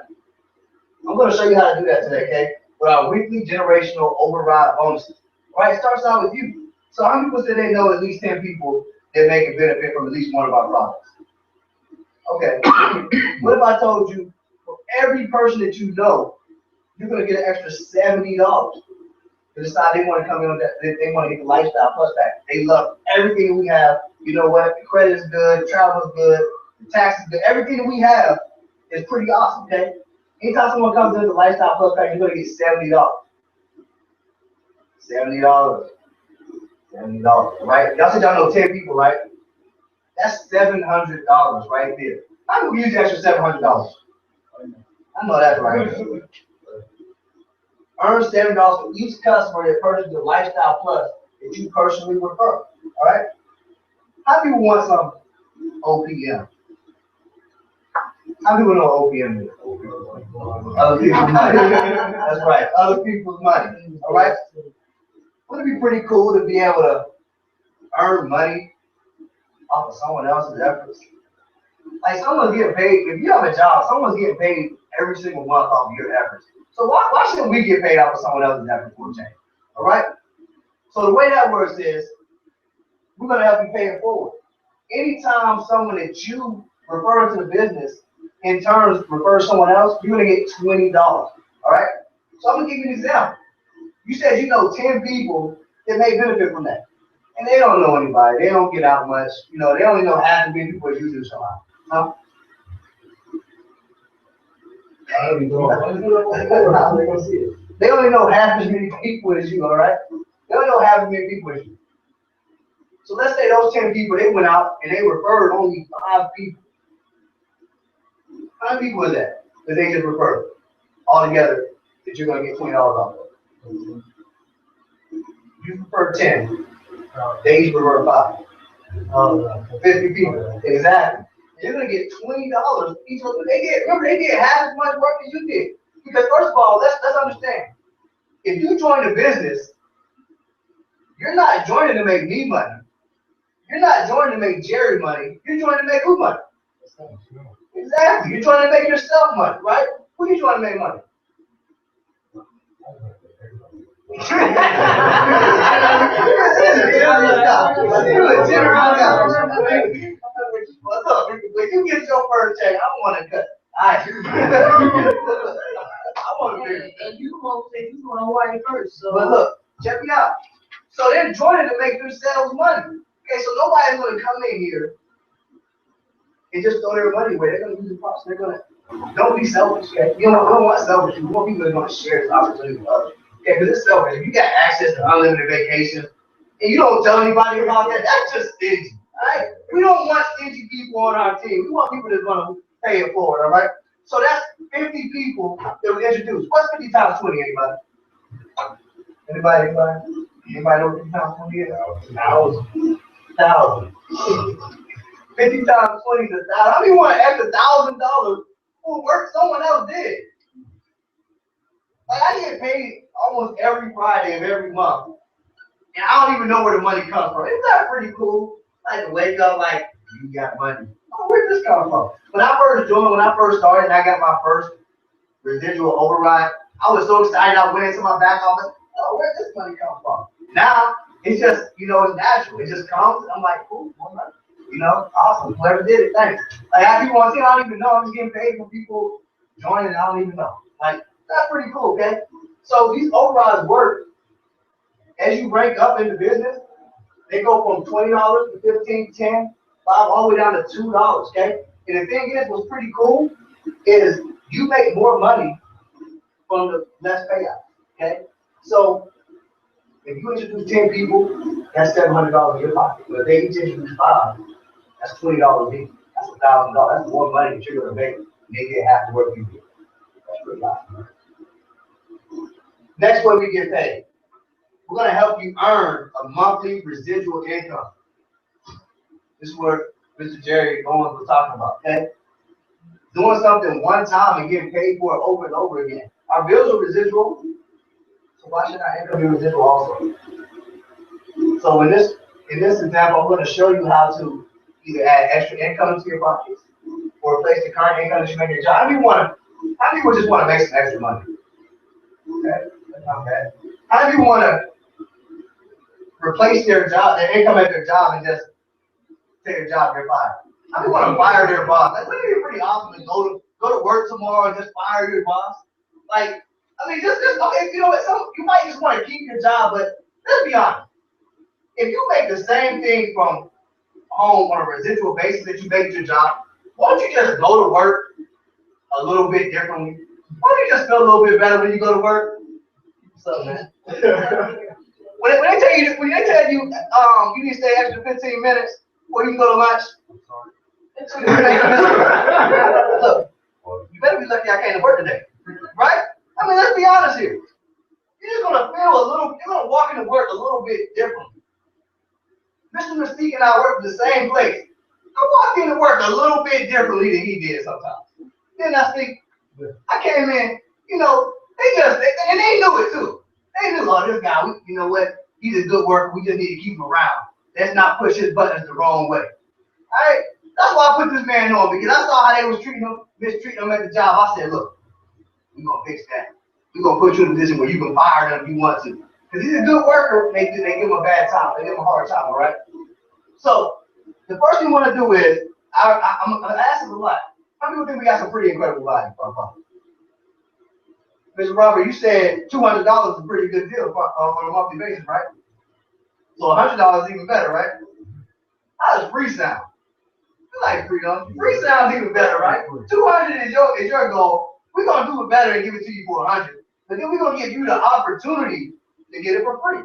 S1: I'm going to show you how to do that today, okay? With our weekly generational override bonuses. All right. It starts out with you. So how many people say they know at least 10 people that make a benefit from at least one of our products? Okay. What if I told you for every person that you know, you're going to get an extra $70 to decide they want to come in on that, they want to get the Lifestyle Plus pack. They love everything that we have. You know what? The credit is good, travel is good, the tax is good. Everything that we have is pretty awesome, okay? Anytime someone comes into the Lifestyle Plus pack, you're going to get $70. $70. $70, right? Y'all said y'all know 10 people, right? That's $700 right there. How do we use the extra $700? I know that's right. Earn $7 for each customer that purchases the Lifestyle Plus that you personally refer. All right? How do you want some OPM? How do people know OPM is? Other people's money. That's right. Other people's money. All right? Wouldn't it be pretty cool to be able to earn money off of someone else's efforts? Like someone's getting paid, if you have a job, someone's getting paid every single month off of your efforts. So why shouldn't we get paid off of someone else's efforts for a change? All right? So the way that works is, we're gonna help you pay it forward. Anytime someone that you refer to the business in turns refers someone else, you're gonna get $20. All right? So I'm gonna give you an example. You said you know 10 people that may benefit from that. And they don't know anybody. They don't get out much. You know, they only know half as many people as you do somehow. Huh? They only know half as many people as you, all right? They only know half as many people as you. So let's say those 10 people, they went out and they referred only 5 people. How many people is that? Because they just refer altogether that you're gonna get $20 off of. You prefer 10, they each prefer 5. For 50 people, exactly. You're gonna get $20 each of them. Remember, they did half as much work as you did. Because first of all, let's understand. If you join the business, you're not joining to make me money. You're not joining to make Jerry money. You're joining to make who money? Exactly. You're trying to make yourself money, right? Who are you trying to make money? When you get your first check, I want to cut. I want to do.
S5: And you won't say you want to wire first, so.
S1: But look, check me out. So they're joining to make themselves money. Okay, so nobody's going to come in here and just throw their money away. They're going to use the process. They're going to, don't be selfish, okay? You don't want selfish. You want people that are going to share this opportunity with others. Okay, because it's selfish. If you got access to unlimited vacation and you don't tell anybody about that, that's just stingy, all right? We don't want stingy people on our team. We want people that's going to pay it forward, all right? So that's 50 people that we introduced. What's 50 times 20, anybody? Anybody know what 50 times 20 is? 1,000. 50 times 20 is 1,000. How many want an extra $1,000 for work someone else did? Like, I get paid almost every Friday of every month, and I don't even know where the money comes from. Isn't that pretty cool? Like to wake up like, you got money. Oh, where'd this come from? When I first started and I got my first residual override, I was so excited I went into my back office. Oh, where'd this money come from? Now, it's just, it's natural. It just comes, and I'm like, ooh, more money. Awesome. Whoever did it, thanks. Like, I people want to see, I don't even know. I'm just getting paid for people joining, I don't even know. Like, that's pretty cool, okay? So these overrides work. As you rank up in the business, they go from $20 to $15, $10, $5, all the way down to $2, okay? And the thing is, what's pretty cool is you make more money from the less payout, okay? So if you introduce 10 people, that's $700 in your pocket. But if they each introduce 5, that's $20 each. That's $1,000. That's more money that you're gonna make. And they get half the work you do. That's pretty awesome. Next way we get paid. We're gonna help you earn a monthly residual income. This is what Mr. Jerry Owens was talking about, okay? Doing something one time and getting paid for it over and over again. Our bills are residual, so why should our income be residual also? So in this example, I'm going to show you how to either add extra income into your pockets or replace the current income that you make in your job. How many people just want to make some extra money? Okay, that's not bad. How many people want to replace their job, their income at their job, and just take a job they're fired? How many want to fire their boss? Like, wouldn't it be pretty awesome to go to work tomorrow and just fire your boss? Like, I mean, just okay, you know what? You might just want to keep your job, but let's be honest. If you make the same thing from home on a residual basis that you make your job, won't you just go to work a little bit differently? Won't you just feel a little bit better when you go to work? What's up, man? when they tell you you need to stay extra 15 minutes before you can go to lunch. Look, you better be lucky I came to work today, right? I mean, let's be honest here. You're just gonna you're gonna walk into work a little bit differently. Mr. Mystique and I work at the same place. I walked into work a little bit differently than he did sometimes. Then I came in, and they knew it too. They knew, oh, this guy, you know what? He's a good worker. We just need to keep him around. Let's not push his buttons the wrong way. All right? That's why I put this man on, because I saw how they was mistreating him at the job. I said, look, we're going to fix that. We're going to put you in a position where you can fire them if you want to. Because he's a good worker, they give him a bad time. They give him a hard time, all right? So, the first thing we want to do is, I'm going to ask this a lot. How many people think we got some pretty incredible lives for our company? Mr. Robert, you said $200 is a pretty good deal on a monthly basis, right? So $100 is even better, right? How does free sound? You like free, don't you? Free sounds even better, right? 200 is your goal. We're gonna do it better and give it to you for 100, but then we're gonna give you the opportunity to get it for free.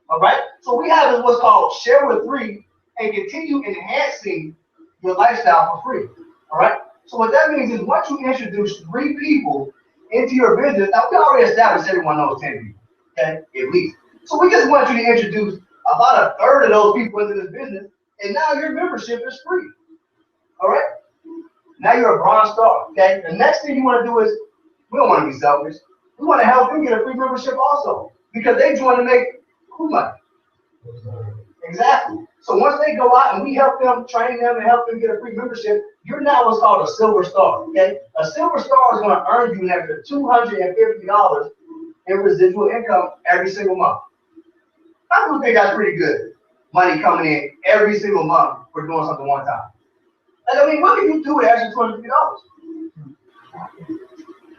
S1: All right? So we have what's called share with free and continue enhancing your lifestyle for free. All right? So what that means is once you introduce 3 people into your business, now we already established everyone knows 10 people, okay, at least. So we just want you to introduce about a third of those people into this business, and now your membership is free. All right? Now you're a bronze star, okay? The next thing you want to do is, we don't want to be selfish. We want to help them get a free membership also, because they join to make who money? Exactly. So once they go out and we help them, train them, and help them get a free membership, you're now what's called a silver star, okay? A silver star is going to earn you an extra $250 in residual income every single month. I do think that's pretty good. Money coming in every single month for doing something one time. Like, I mean, what can you do with extra $250?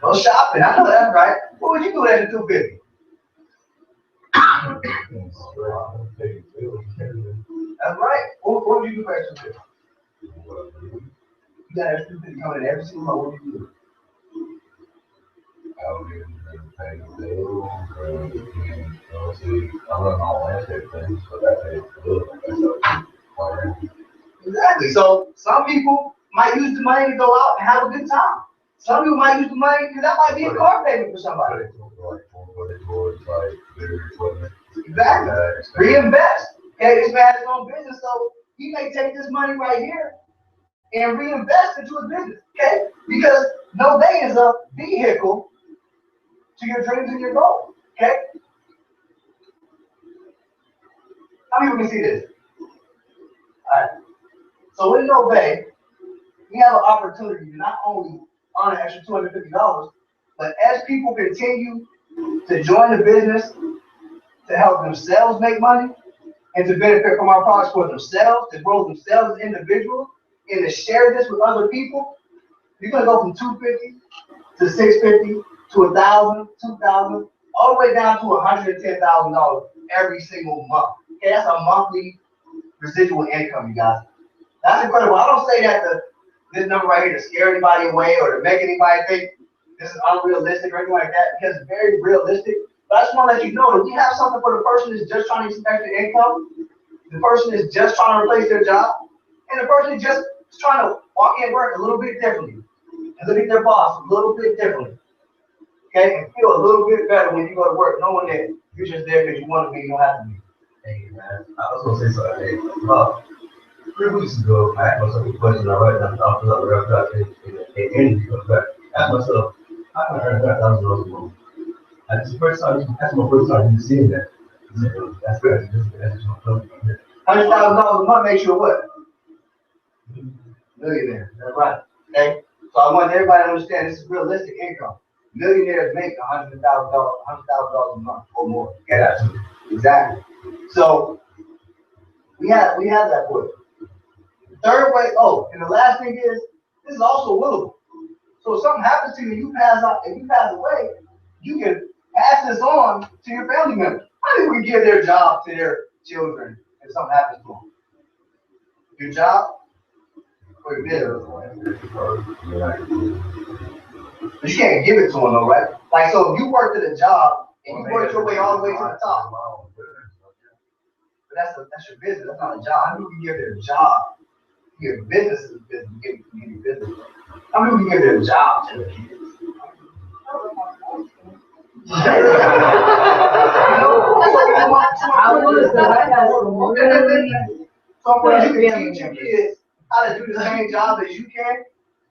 S1: Go shopping. I know that's right. What would you do with extra $250? That's right. What would you do for extra $250? You got extra $250 coming in every single month. What would you do?
S6: I would pay the bills, I run all landscape things, so that pays the bills.
S1: Exactly. So some people might use the money to go out and have a good time. Some people might use the money because that might be a car payment for somebody. Exactly. Reinvest. Okay, this man has his own business, so he may take this money right here and reinvest into his business. Okay? Because no day is a vehicle to your dreams and your goals. Okay? How many people can see this? Alright. So in No Bay, we have an opportunity to not only earn an extra $250, but as people continue to join the business, to help themselves make money, and to benefit from our products for themselves, to grow themselves as individuals, and to share this with other people, you're gonna go from $250 to $650 to $1,000, $2,000, all the way down to $110,000 every single month. Okay, that's a monthly residual income, you guys. That's incredible. I don't say that this number right here to scare anybody away or to make anybody think this is unrealistic or anything like that, because it's very realistic. But I just want to let you know that we have something for the person who's just trying to get some extra income, the person is just trying to replace their job, and the person is just trying to walk in work a little bit differently and look at their boss a little bit differently. Okay, and feel a little bit better when you go to work, knowing that you're just there because you want to be, you don't have to be.
S6: Hey man, I was gonna say something. 3 weeks ago, I asked myself a question. I write down the office of the rep in interview. I asked myself, how can I earn $100,000 a month? That's my first time seeing that. That's good. That's just my company.
S1: $100,000 a month makes you a what? Millionaire. That's right. Okay. So I want everybody to understand this is realistic income. Millionaires make $100,000 a month or more. Okay, that's exactly. So we have that for you. Third way. Oh, and the last thing is this is also willable. So if something happens to you, you pass out, and you pass away, you can pass this on to your family members. How many would give their job to their children if something happens to them? Your job or your business? But you can't give it to them though, right? Like, so if you worked at a job and you worked your way all the way to the top, but that's your business, that's not a job. How many would give their job? Your business is business, give your business. How many would give their job to their kids? So for you can teach your kids how to do the same job as you can,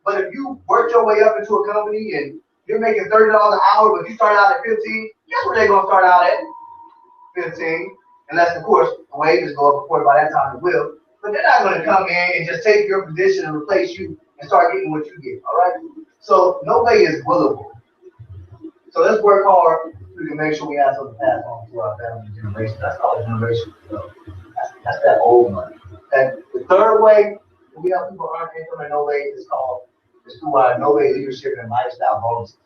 S1: but if you work your way up into a company and you're making $30 an hour, but you start out at 15, guess where they're gonna start out at? 15, unless of course the wages go up. Of course, by that time it will. But they're not gonna come in and just take your position and replace you and start getting what you get. All right. So nobody is willable. So let's work hard. We can make sure we have something to pass on to our family generation. That's called generation. That's that old money. Okay. The third way we help people earn income in No Way is through our No Way leadership and lifestyle bonuses.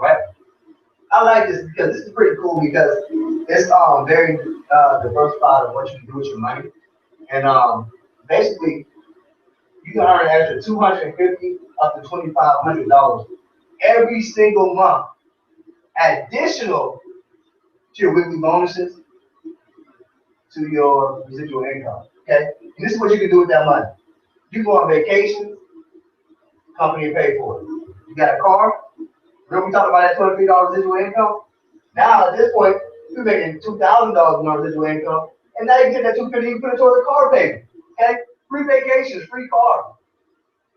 S1: Right? I like this because this is pretty cool because it's very diversified of what you can do with your money. And basically you can earn an extra $250 up to $2,500 every single month, additional to your weekly bonuses, to your residual income. Okay, and this is what you can do with that money. You go on vacations, company paid for it. You got a car? Remember we talked about that $23 residual income? Now at this point, you're making $2,000 more residual income, and now you get that $250, you put it towards the car payment. Okay? Free vacations, free car.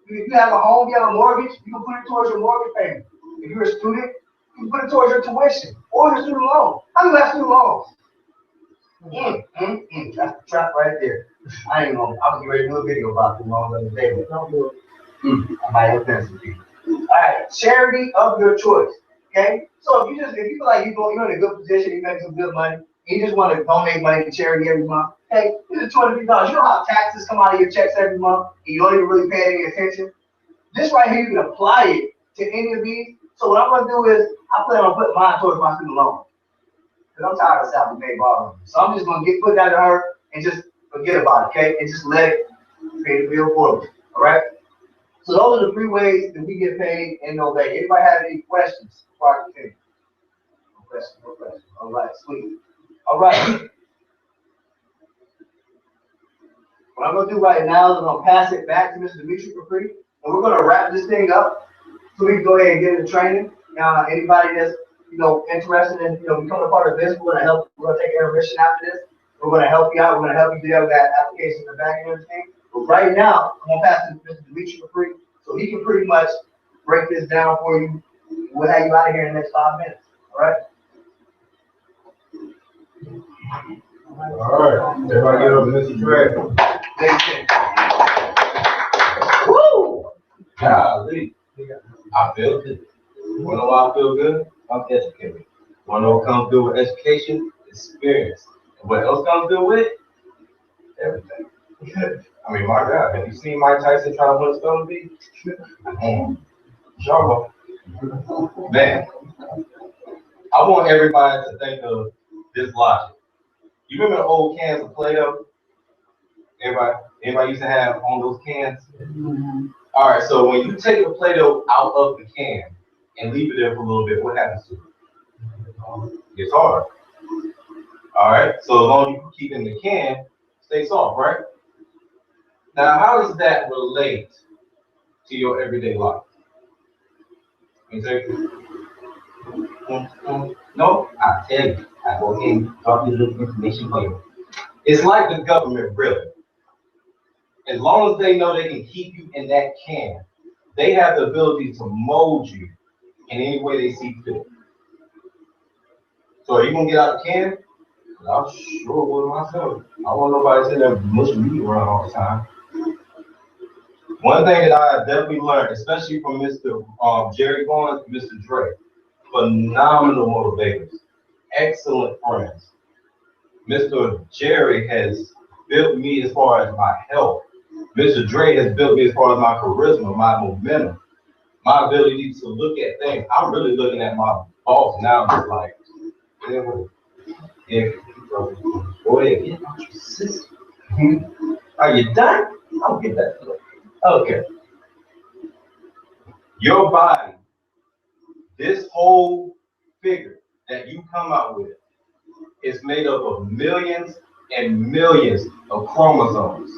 S1: If you have a home, you have a mortgage, you can put it towards your mortgage payment. If you're a student, you can put it towards your tuition or your student loan. How do you have student loans? That's the trap right there. I ain't gonna, I was getting ready to do a video about student loans the other day, but don't do it. I might offend some people. All right, charity of your choice. Okay? So if you feel like you're in a good position, you make some good money, and you just want to donate money to charity every month, hey, here's $250. You know how taxes come out of your checks every month, and you don't even really pay any attention? This right here, you can apply it to any of these. So what I'm gonna do is, I plan on putting mine towards my student loan. Because I'm tired of self-made borrowing. So I'm just gonna put that to her and just forget about it, okay? And just let it pay the bill for me. All right? So those are the 3 ways that we get paid in No Bay. Anybody have any questions before I continue? No questions. All right, sweet. All right. What I'm gonna do right now is I'm gonna pass it back to Mr. Dimitri for free, and we're gonna wrap this thing up so we can go ahead and get into training. Anybody that's interested in becoming a part of this, we're gonna help. We're gonna take intermission after this. We're gonna help you out. We're gonna help you deal with that application in the back and everything. But right now, I'm gonna pass it to Mr. Dimitri for free, so he can pretty much break this down for you. We'll have you out of here in the next 5 minutes. All right.
S4: All right, everybody get over Mr. Dre.
S1: Woo!
S4: Golly, I feel good. You wanna know why I feel good? I'm educated. Wanna know what comes good with education? Experience. And what else comes good with it? Everything. I mean, my God, have you seen Mike Tyson try to win a Stone Bee? Sure. Man, I want everybody to think of this logic. You remember the old cans of Play-Doh? Everybody used to have on those cans? All right, so when you take the Play-Doh out of the can and leave it there for a little bit, what happens to it? It gets hard. All right, so as long as you keep it in the can, it stays soft, right? Now, how does that relate to your everyday life? Can you say no? I tell you, I go ahead and drop this little information for you. It's like the government, really. As long as they know they can keep you in that can, they have the ability to mold you in any way they see fit. So are you gonna get out the can? I sure would myself. I want nobody sitting there mushing me around all the time. One thing that I definitely learned, especially from Mr. Jerry Barnes and Mr. Dre, phenomenal motivators, excellent friends. Mr. Jerry has built me as far as my health. Mr. Dre has built me as far as my charisma, my momentum, my ability to look at things. I'm really looking at my boss now, just like, go ahead, get out your system. Are you done? I'll get that. Okay. Your body, this whole figure that you come out with, is made up of millions and millions of chromosomes,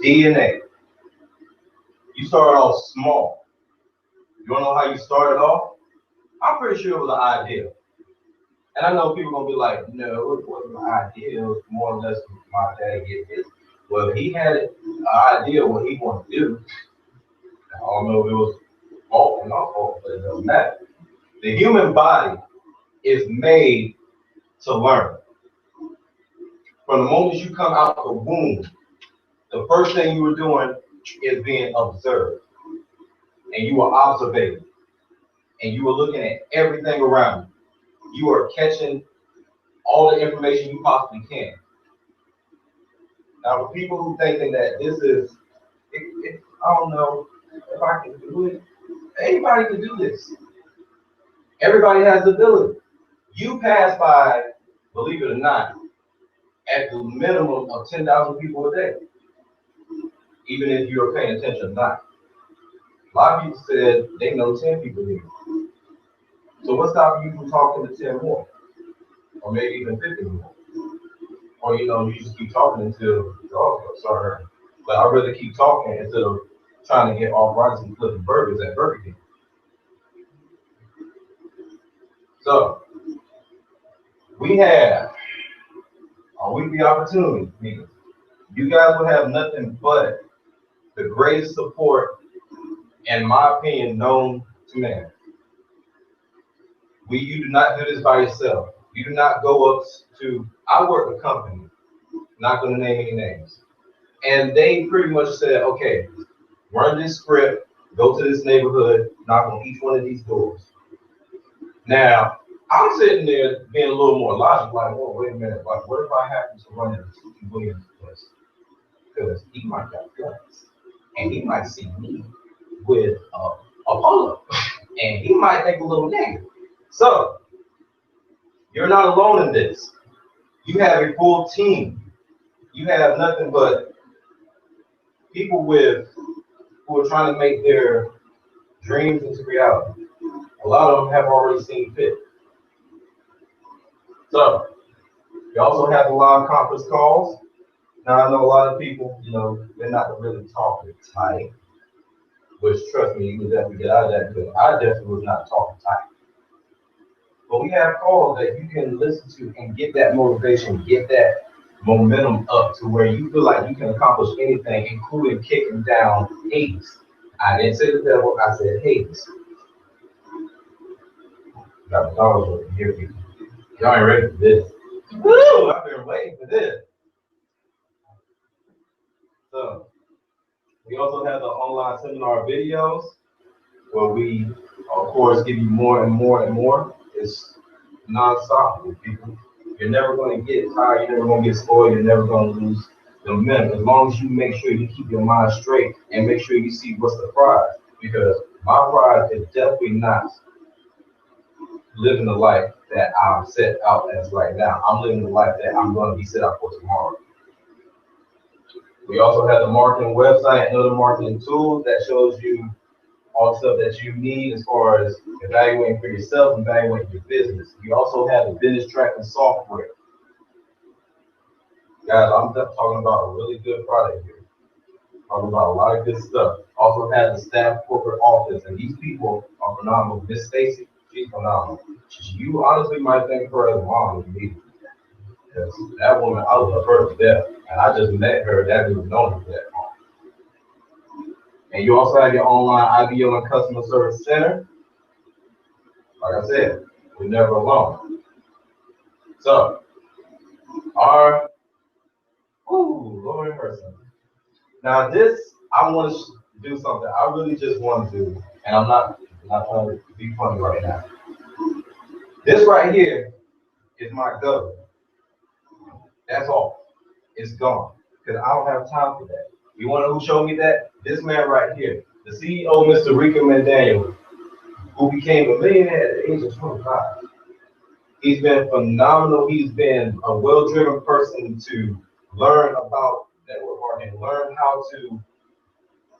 S4: DNA. You started off small. You wanna know how you started off? I'm pretty sure it was an idea. And I know people are gonna be like, no, it wasn't an idea, it was more or less my dad get this. Well, he had an idea what he wanted to do. I don't know if it was fault or not fault, but it doesn't matter. The human body is made to learn. From the moment you come out the womb, the first thing you were doing is being observed. And you were observing. And you were looking at everything around you. You are catching all the information you possibly can. Now, for people who thinking that this is, I don't know if I can do it. Anybody can do this. Everybody has the ability. You pass by, believe it or not, at the minimum of 10,000 people a day, even if you're paying attention or not. A lot of people said they know 10 people here. So what's stopping you from talking to 10 more? Or maybe even 50 more? Or, you just keep talking until, oh, sorry, but I'd rather keep talking instead of trying to get off rights and flipping burgers at Burger King. So we have a weekly opportunity meeting. You guys will have nothing but the greatest support, in my opinion, known to man. You do not do this by yourself. You do not go up to, I work a company, not going to name any names. And they pretty much said, okay, run this script, go to this neighborhood, knock on each one of these doors. Now, I'm sitting there being a little more logical, like, oh, wait a minute, like, what if I happen to run into Steve Williams' place? Because he might got guns, and he might see me with a polo, and he might think a little negative. So, you're not alone in this. You have a full team. You have nothing but people who are trying to make their dreams into reality. A lot of them have already seen fit. So, you also have the live conference calls. Now, I know a lot of people, they're not really talking tight, which, trust me, you can definitely get out of that, because I definitely was not talking tight. But we have calls that you can listen to and get that motivation, get that momentum up to where you feel like you can accomplish anything, including kicking down Hades. I didn't say the devil, I said Hades. Got the dogs over here, people. Y'all ain't ready for this. Woo! I've been waiting for this. So, we also have the online seminar videos where we, of course, give you more and more and more. It's non-stop with people. You're never going to get tired. You're never going to get spoiled. You're never going to lose the momentum. As long as you make sure you keep your mind straight and make sure you see what's the prize. Because my prize is definitely not living the life that I'm set out as right now. I'm living the life that I'm going to be set out for tomorrow. We also have the marketing website and other marketing tools that shows you all the stuff that you need as far as evaluating for yourself and evaluating your business. You also have the business tracking software. Guys, I'm talking about a really good product here. Talking about a lot of good stuff. Also have the staff corporate office, and these people are phenomenal. Miss Stacy, she's phenomenal. You honestly might think of her as a mom to me. Because that woman, I love her to death. And I just met her, that dude known her that. And you also have your online IBO and customer service center. Like I said, we're never alone. So, Lord have mercy. Now this, I want to do something. I really just want to do, and I'm not trying to be funny right now. This right here is my government. That's all. It's gone. Because I don't have time for that. You want to know who showed me that? This man right here. The CEO, Mr. Rico Mandaniel, who became a millionaire at the age of 25. He's been phenomenal. He's been a well-driven person to learn about network marketing, learn how to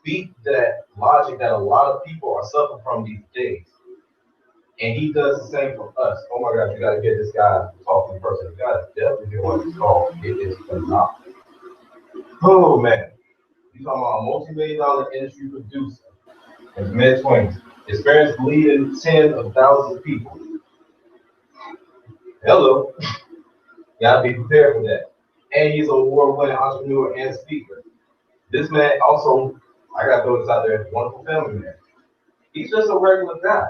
S4: beat that logic that a lot of people are suffering from these days. And he does the same for us. Oh my God, you got to get this guy talking in person. You got to definitely hear what he's called. It is phenomenal. Oh man, you're talking about a multi-million-dollar industry producer in his mid-20s, experience leading tens of thousands of people. Hello, you gotta be prepared for that. And he's an award-winning entrepreneur and speaker. This man also, I gotta throw this out there, wonderful family man. He's just a regular guy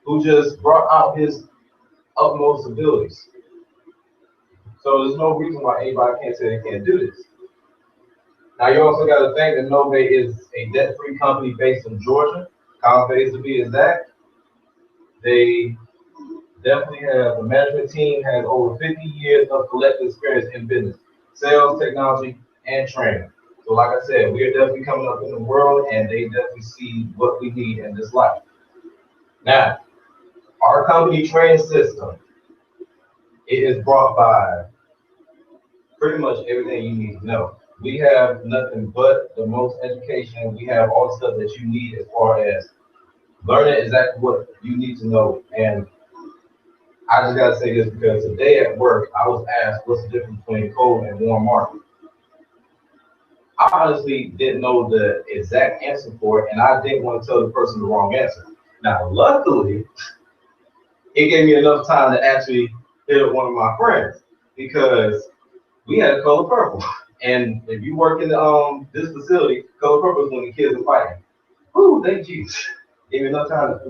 S4: who just brought out his utmost abilities. So there's no reason why anybody can't say they can't do this. Now you also got to think that Nove is a debt-free company based in Georgia, College to be exact. They definitely have, the management team has over 50 years of collective experience in business, sales, technology, and training. So like I said, we are definitely coming up in the world, and they definitely see what we need in this life. Now, our company training system, it is brought by pretty much everything you need to know. We have nothing but the most education. We have all the stuff that you need as far as learning exactly what you need to know. And I just gotta say this because today at work, I was asked what's the difference between cold and warm market. I honestly didn't know the exact answer for it, and I didn't want to tell the person the wrong answer. Now, luckily, it gave me enough time to actually hit up one of my friends because we had a color purple. And if you work in this facility, color purple is when the kids are fighting. Ooh, thank you. Gave me enough time to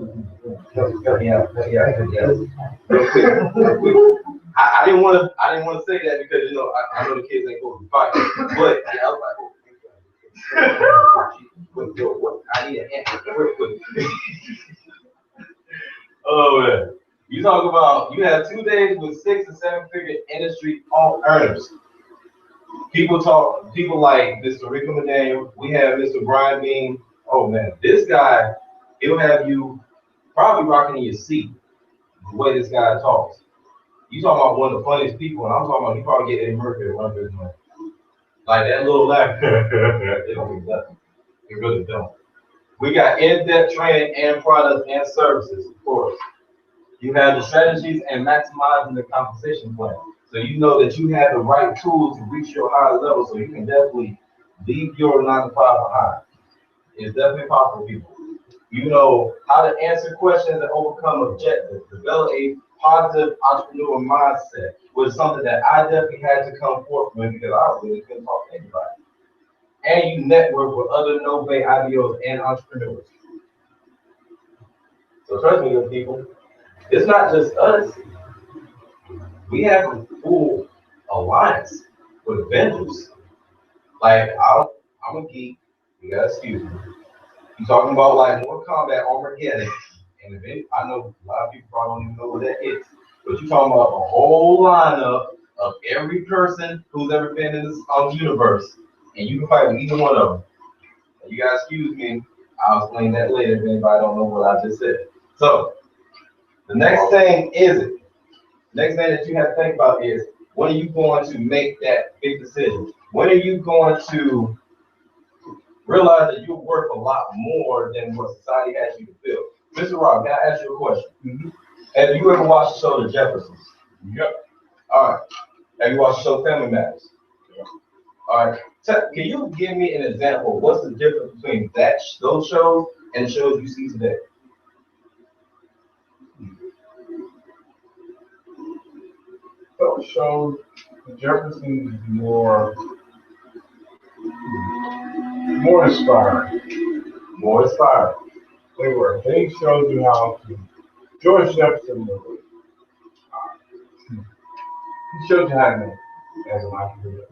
S4: I didn't want to say that because I know the kids ain't supposed to fight. But yeah, I was like, what? I need an answer real quick. Oh man. You talk about you have 2 days with 6 and 7 figure industry earners. People like Mr. Rico McDaniel. We have Mr. Brian Bean. Oh man, this guy, he'll have you probably rocking in your seat the way this guy talks. You talking about one of the funniest people, and I'm talking about you probably get Eddie Murphy to run through his mouth. Like that little laugh. It don't mean nothing. It really don't. We got in-depth training and products and services, of course. You have the strategies and maximizing the compensation plan. So you know that you have the right tools to reach your higher level, so you can definitely leave your 9 to 5 behind. It's definitely possible, people. You know how to answer questions and overcome objectives. Develop a positive entrepreneurial mindset, which is something that I definitely had to come forth with because I really couldn't talk to anybody. And you network with other Nove IDOs and entrepreneurs. So trust me, young people, it's not just us. We have a full alliance with vendors. Like, I'm a geek. You gotta excuse me. You talking about like Mortal Kombat Armageddon, and I know a lot of people probably don't even know what that is. But you talking about a whole lineup of every person who's ever been in this universe, and you can fight with either one of them. And you guys excuse me. I'll explain that later if anybody don't know what I just said. So the next thing that you have to think about is when are you going to make that big decision? When are you going to realize that you're worth a lot more than what society has you to feel? Mr. Rob, can I ask you a question? Mm-hmm. Have you ever watched the show The Jeffersons? Yep. All right. Have you watched the show Family Matters? Yep. All right. Can you give me an example? What's the difference between those shows and the shows you see today?
S7: Those shows, The Jeffersons is more inspiring.
S4: More inspiring.
S7: They were. They showed you how to. George Jefferson was. He showed you how to make it as an entrepreneur.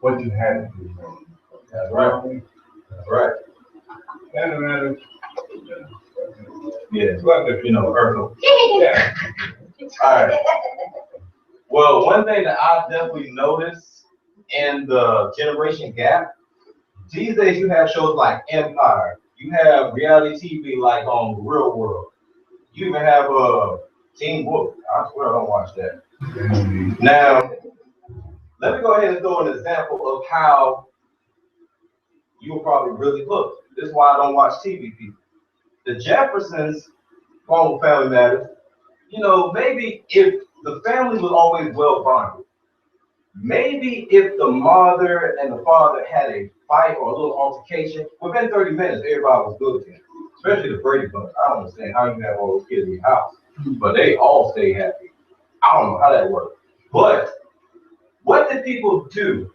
S7: What you had to do.
S4: That's right. That's right.
S7: Family Matters.
S4: Yeah, it's like if Urkel.
S7: Yeah.
S4: All right. Well, one thing that I've definitely noticed in the generation gap, these days you have shows like Empire. You have reality TV like on Real World. You even have Teen Wolf. I swear I don't watch that. Now, let me go ahead and throw an example of how you will probably really look. This is why I don't watch TV people. The Jeffersons, along with Family Matters, maybe if the family was always well bonded, maybe if the mother and the father had a fight or a little altercation, within 30 minutes, everybody was good again. Especially the Brady Bunch. I don't understand how you have all those kids in your house, but they all stay happy. I don't know how that works. But what did people do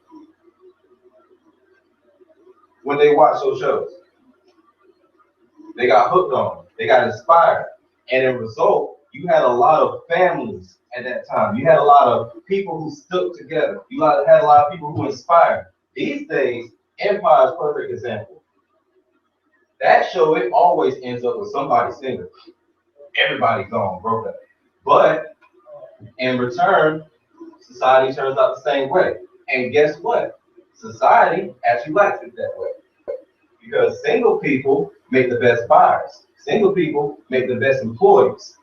S4: when they watched those shows? They got hooked on them. They got inspired. And as a result, you had a lot of families at that time. You had a lot of people who stuck together. You had a lot of people who inspired. These days, Empire is a perfect example. That show, it always ends up with somebody single. Everybody's gone, broke up. But in return, society turns out the same way. And guess what? Society actually likes it that way. Because single people make the best buyers. Single people make the best employees.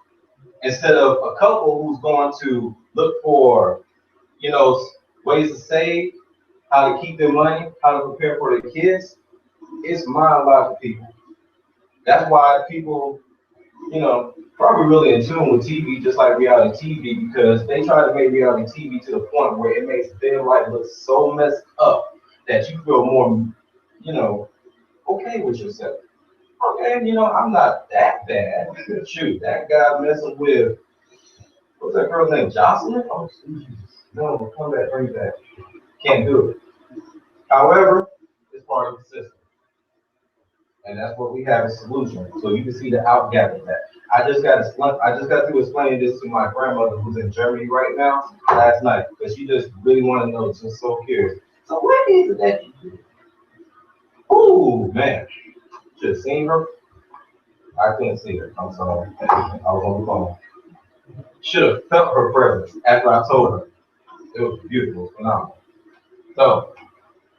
S4: Instead of a couple who's going to look for, ways to save, how to keep their money, how to prepare for their kids, it's mind boggling people. That's why people, probably really in tune with TV, just like reality TV, because they try to make reality TV to the point where it makes their life look so messed up that you feel more, you know, okay with yourself. Okay, you know, I'm not that bad. Shoot, that guy messing with, what's that girl's name, Jocelyn? Oh, Jesus. No, come back, bring it back. Can't do it. However, it's part of the system. And that's what we have a solution. So you can see the outgap of that. I just got to explain this to my grandmother who's in Germany right now last night, because she just really wanted to know, just so curious. So what is it that you do? Ooh, man. Should have seen her. I couldn't see her. I'm sorry. I was on the phone. Should have felt her presence after I told her. It was beautiful, phenomenal. So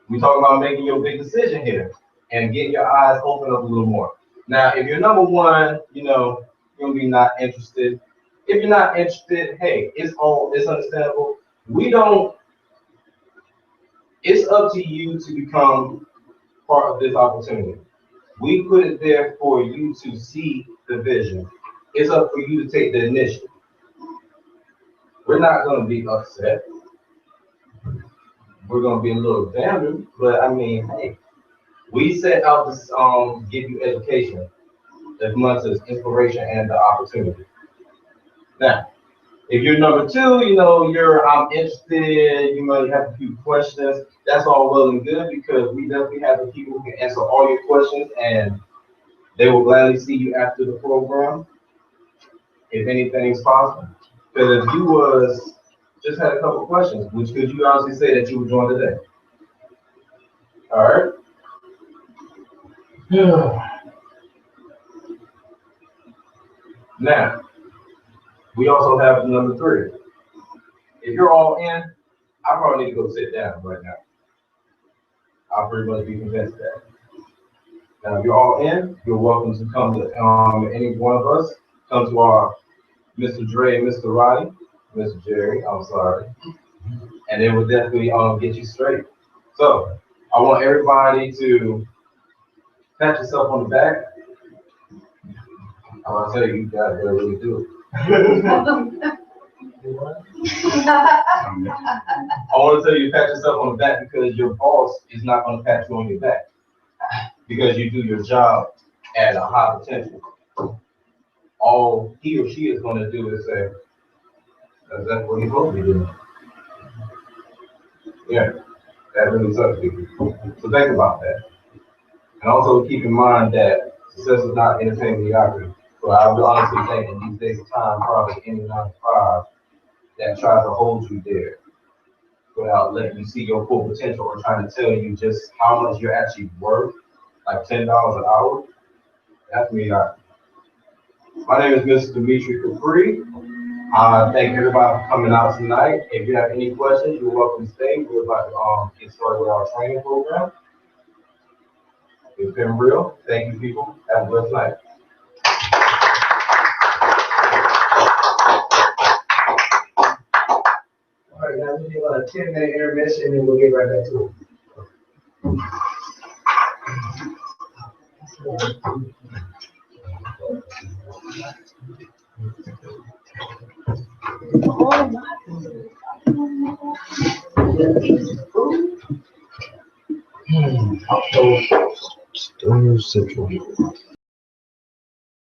S4: we talking about making your big decision here and getting your eyes open up a little more. Now, if you're number one, you know, you're gonna be not interested. If you're not interested, hey, it's understandable. It's up to you to become part of this opportunity. We put it there for you to see the vision. It's up for you to take the initiative. We're not gonna be upset. We're gonna be a little damaged, but I mean, hey, we set out to give you education as much as inspiration and the opportunity. Now, if you're number two, you know, I'm interested, you might have a few questions. That's all well and good, because we definitely have the people who can answer all your questions, and they will gladly see you after the program, if anything's possible. Because if you just had a couple questions, could you honestly say that you would join today? All right. Now, we also have number three. If you're all in, I probably need to go sit down right now. I'll pretty much be convinced of that. Now, if you're all in, you're welcome to come to any one of us. Come to our Mr. Dre and Mr. Roddy, Mr. Jerry, I'm sorry. And they will definitely get you straight. So, I want everybody to pat yourself on the back. I want to tell you, you guys gotta really do it. I want to tell you, pat yourself on the back, because your boss is not going to pat you on your back, because you do your job at a high potential. All he or she is going to do is say, that's what he's supposed to be doing. Yeah, that really sucks, people. So think about that. And also keep in mind that success is not entertainment mediocrity. So I would honestly think in these days of time, probably any 9 to 5 that tries to hold you there without letting you see your full potential, or trying to tell you just how much you're actually worth, like $10 an hour, that's mediocrity. My name is Mr. Dimitri Capri. Thank everybody for coming out tonight. If you have any questions, you're welcome to stay. We're about to get started with our training program. It's been real. Thank you, people. Have a blessed night.
S3: All right, now we'll do a 10-minute intermission and we'll get right back to it.
S6: Still Central.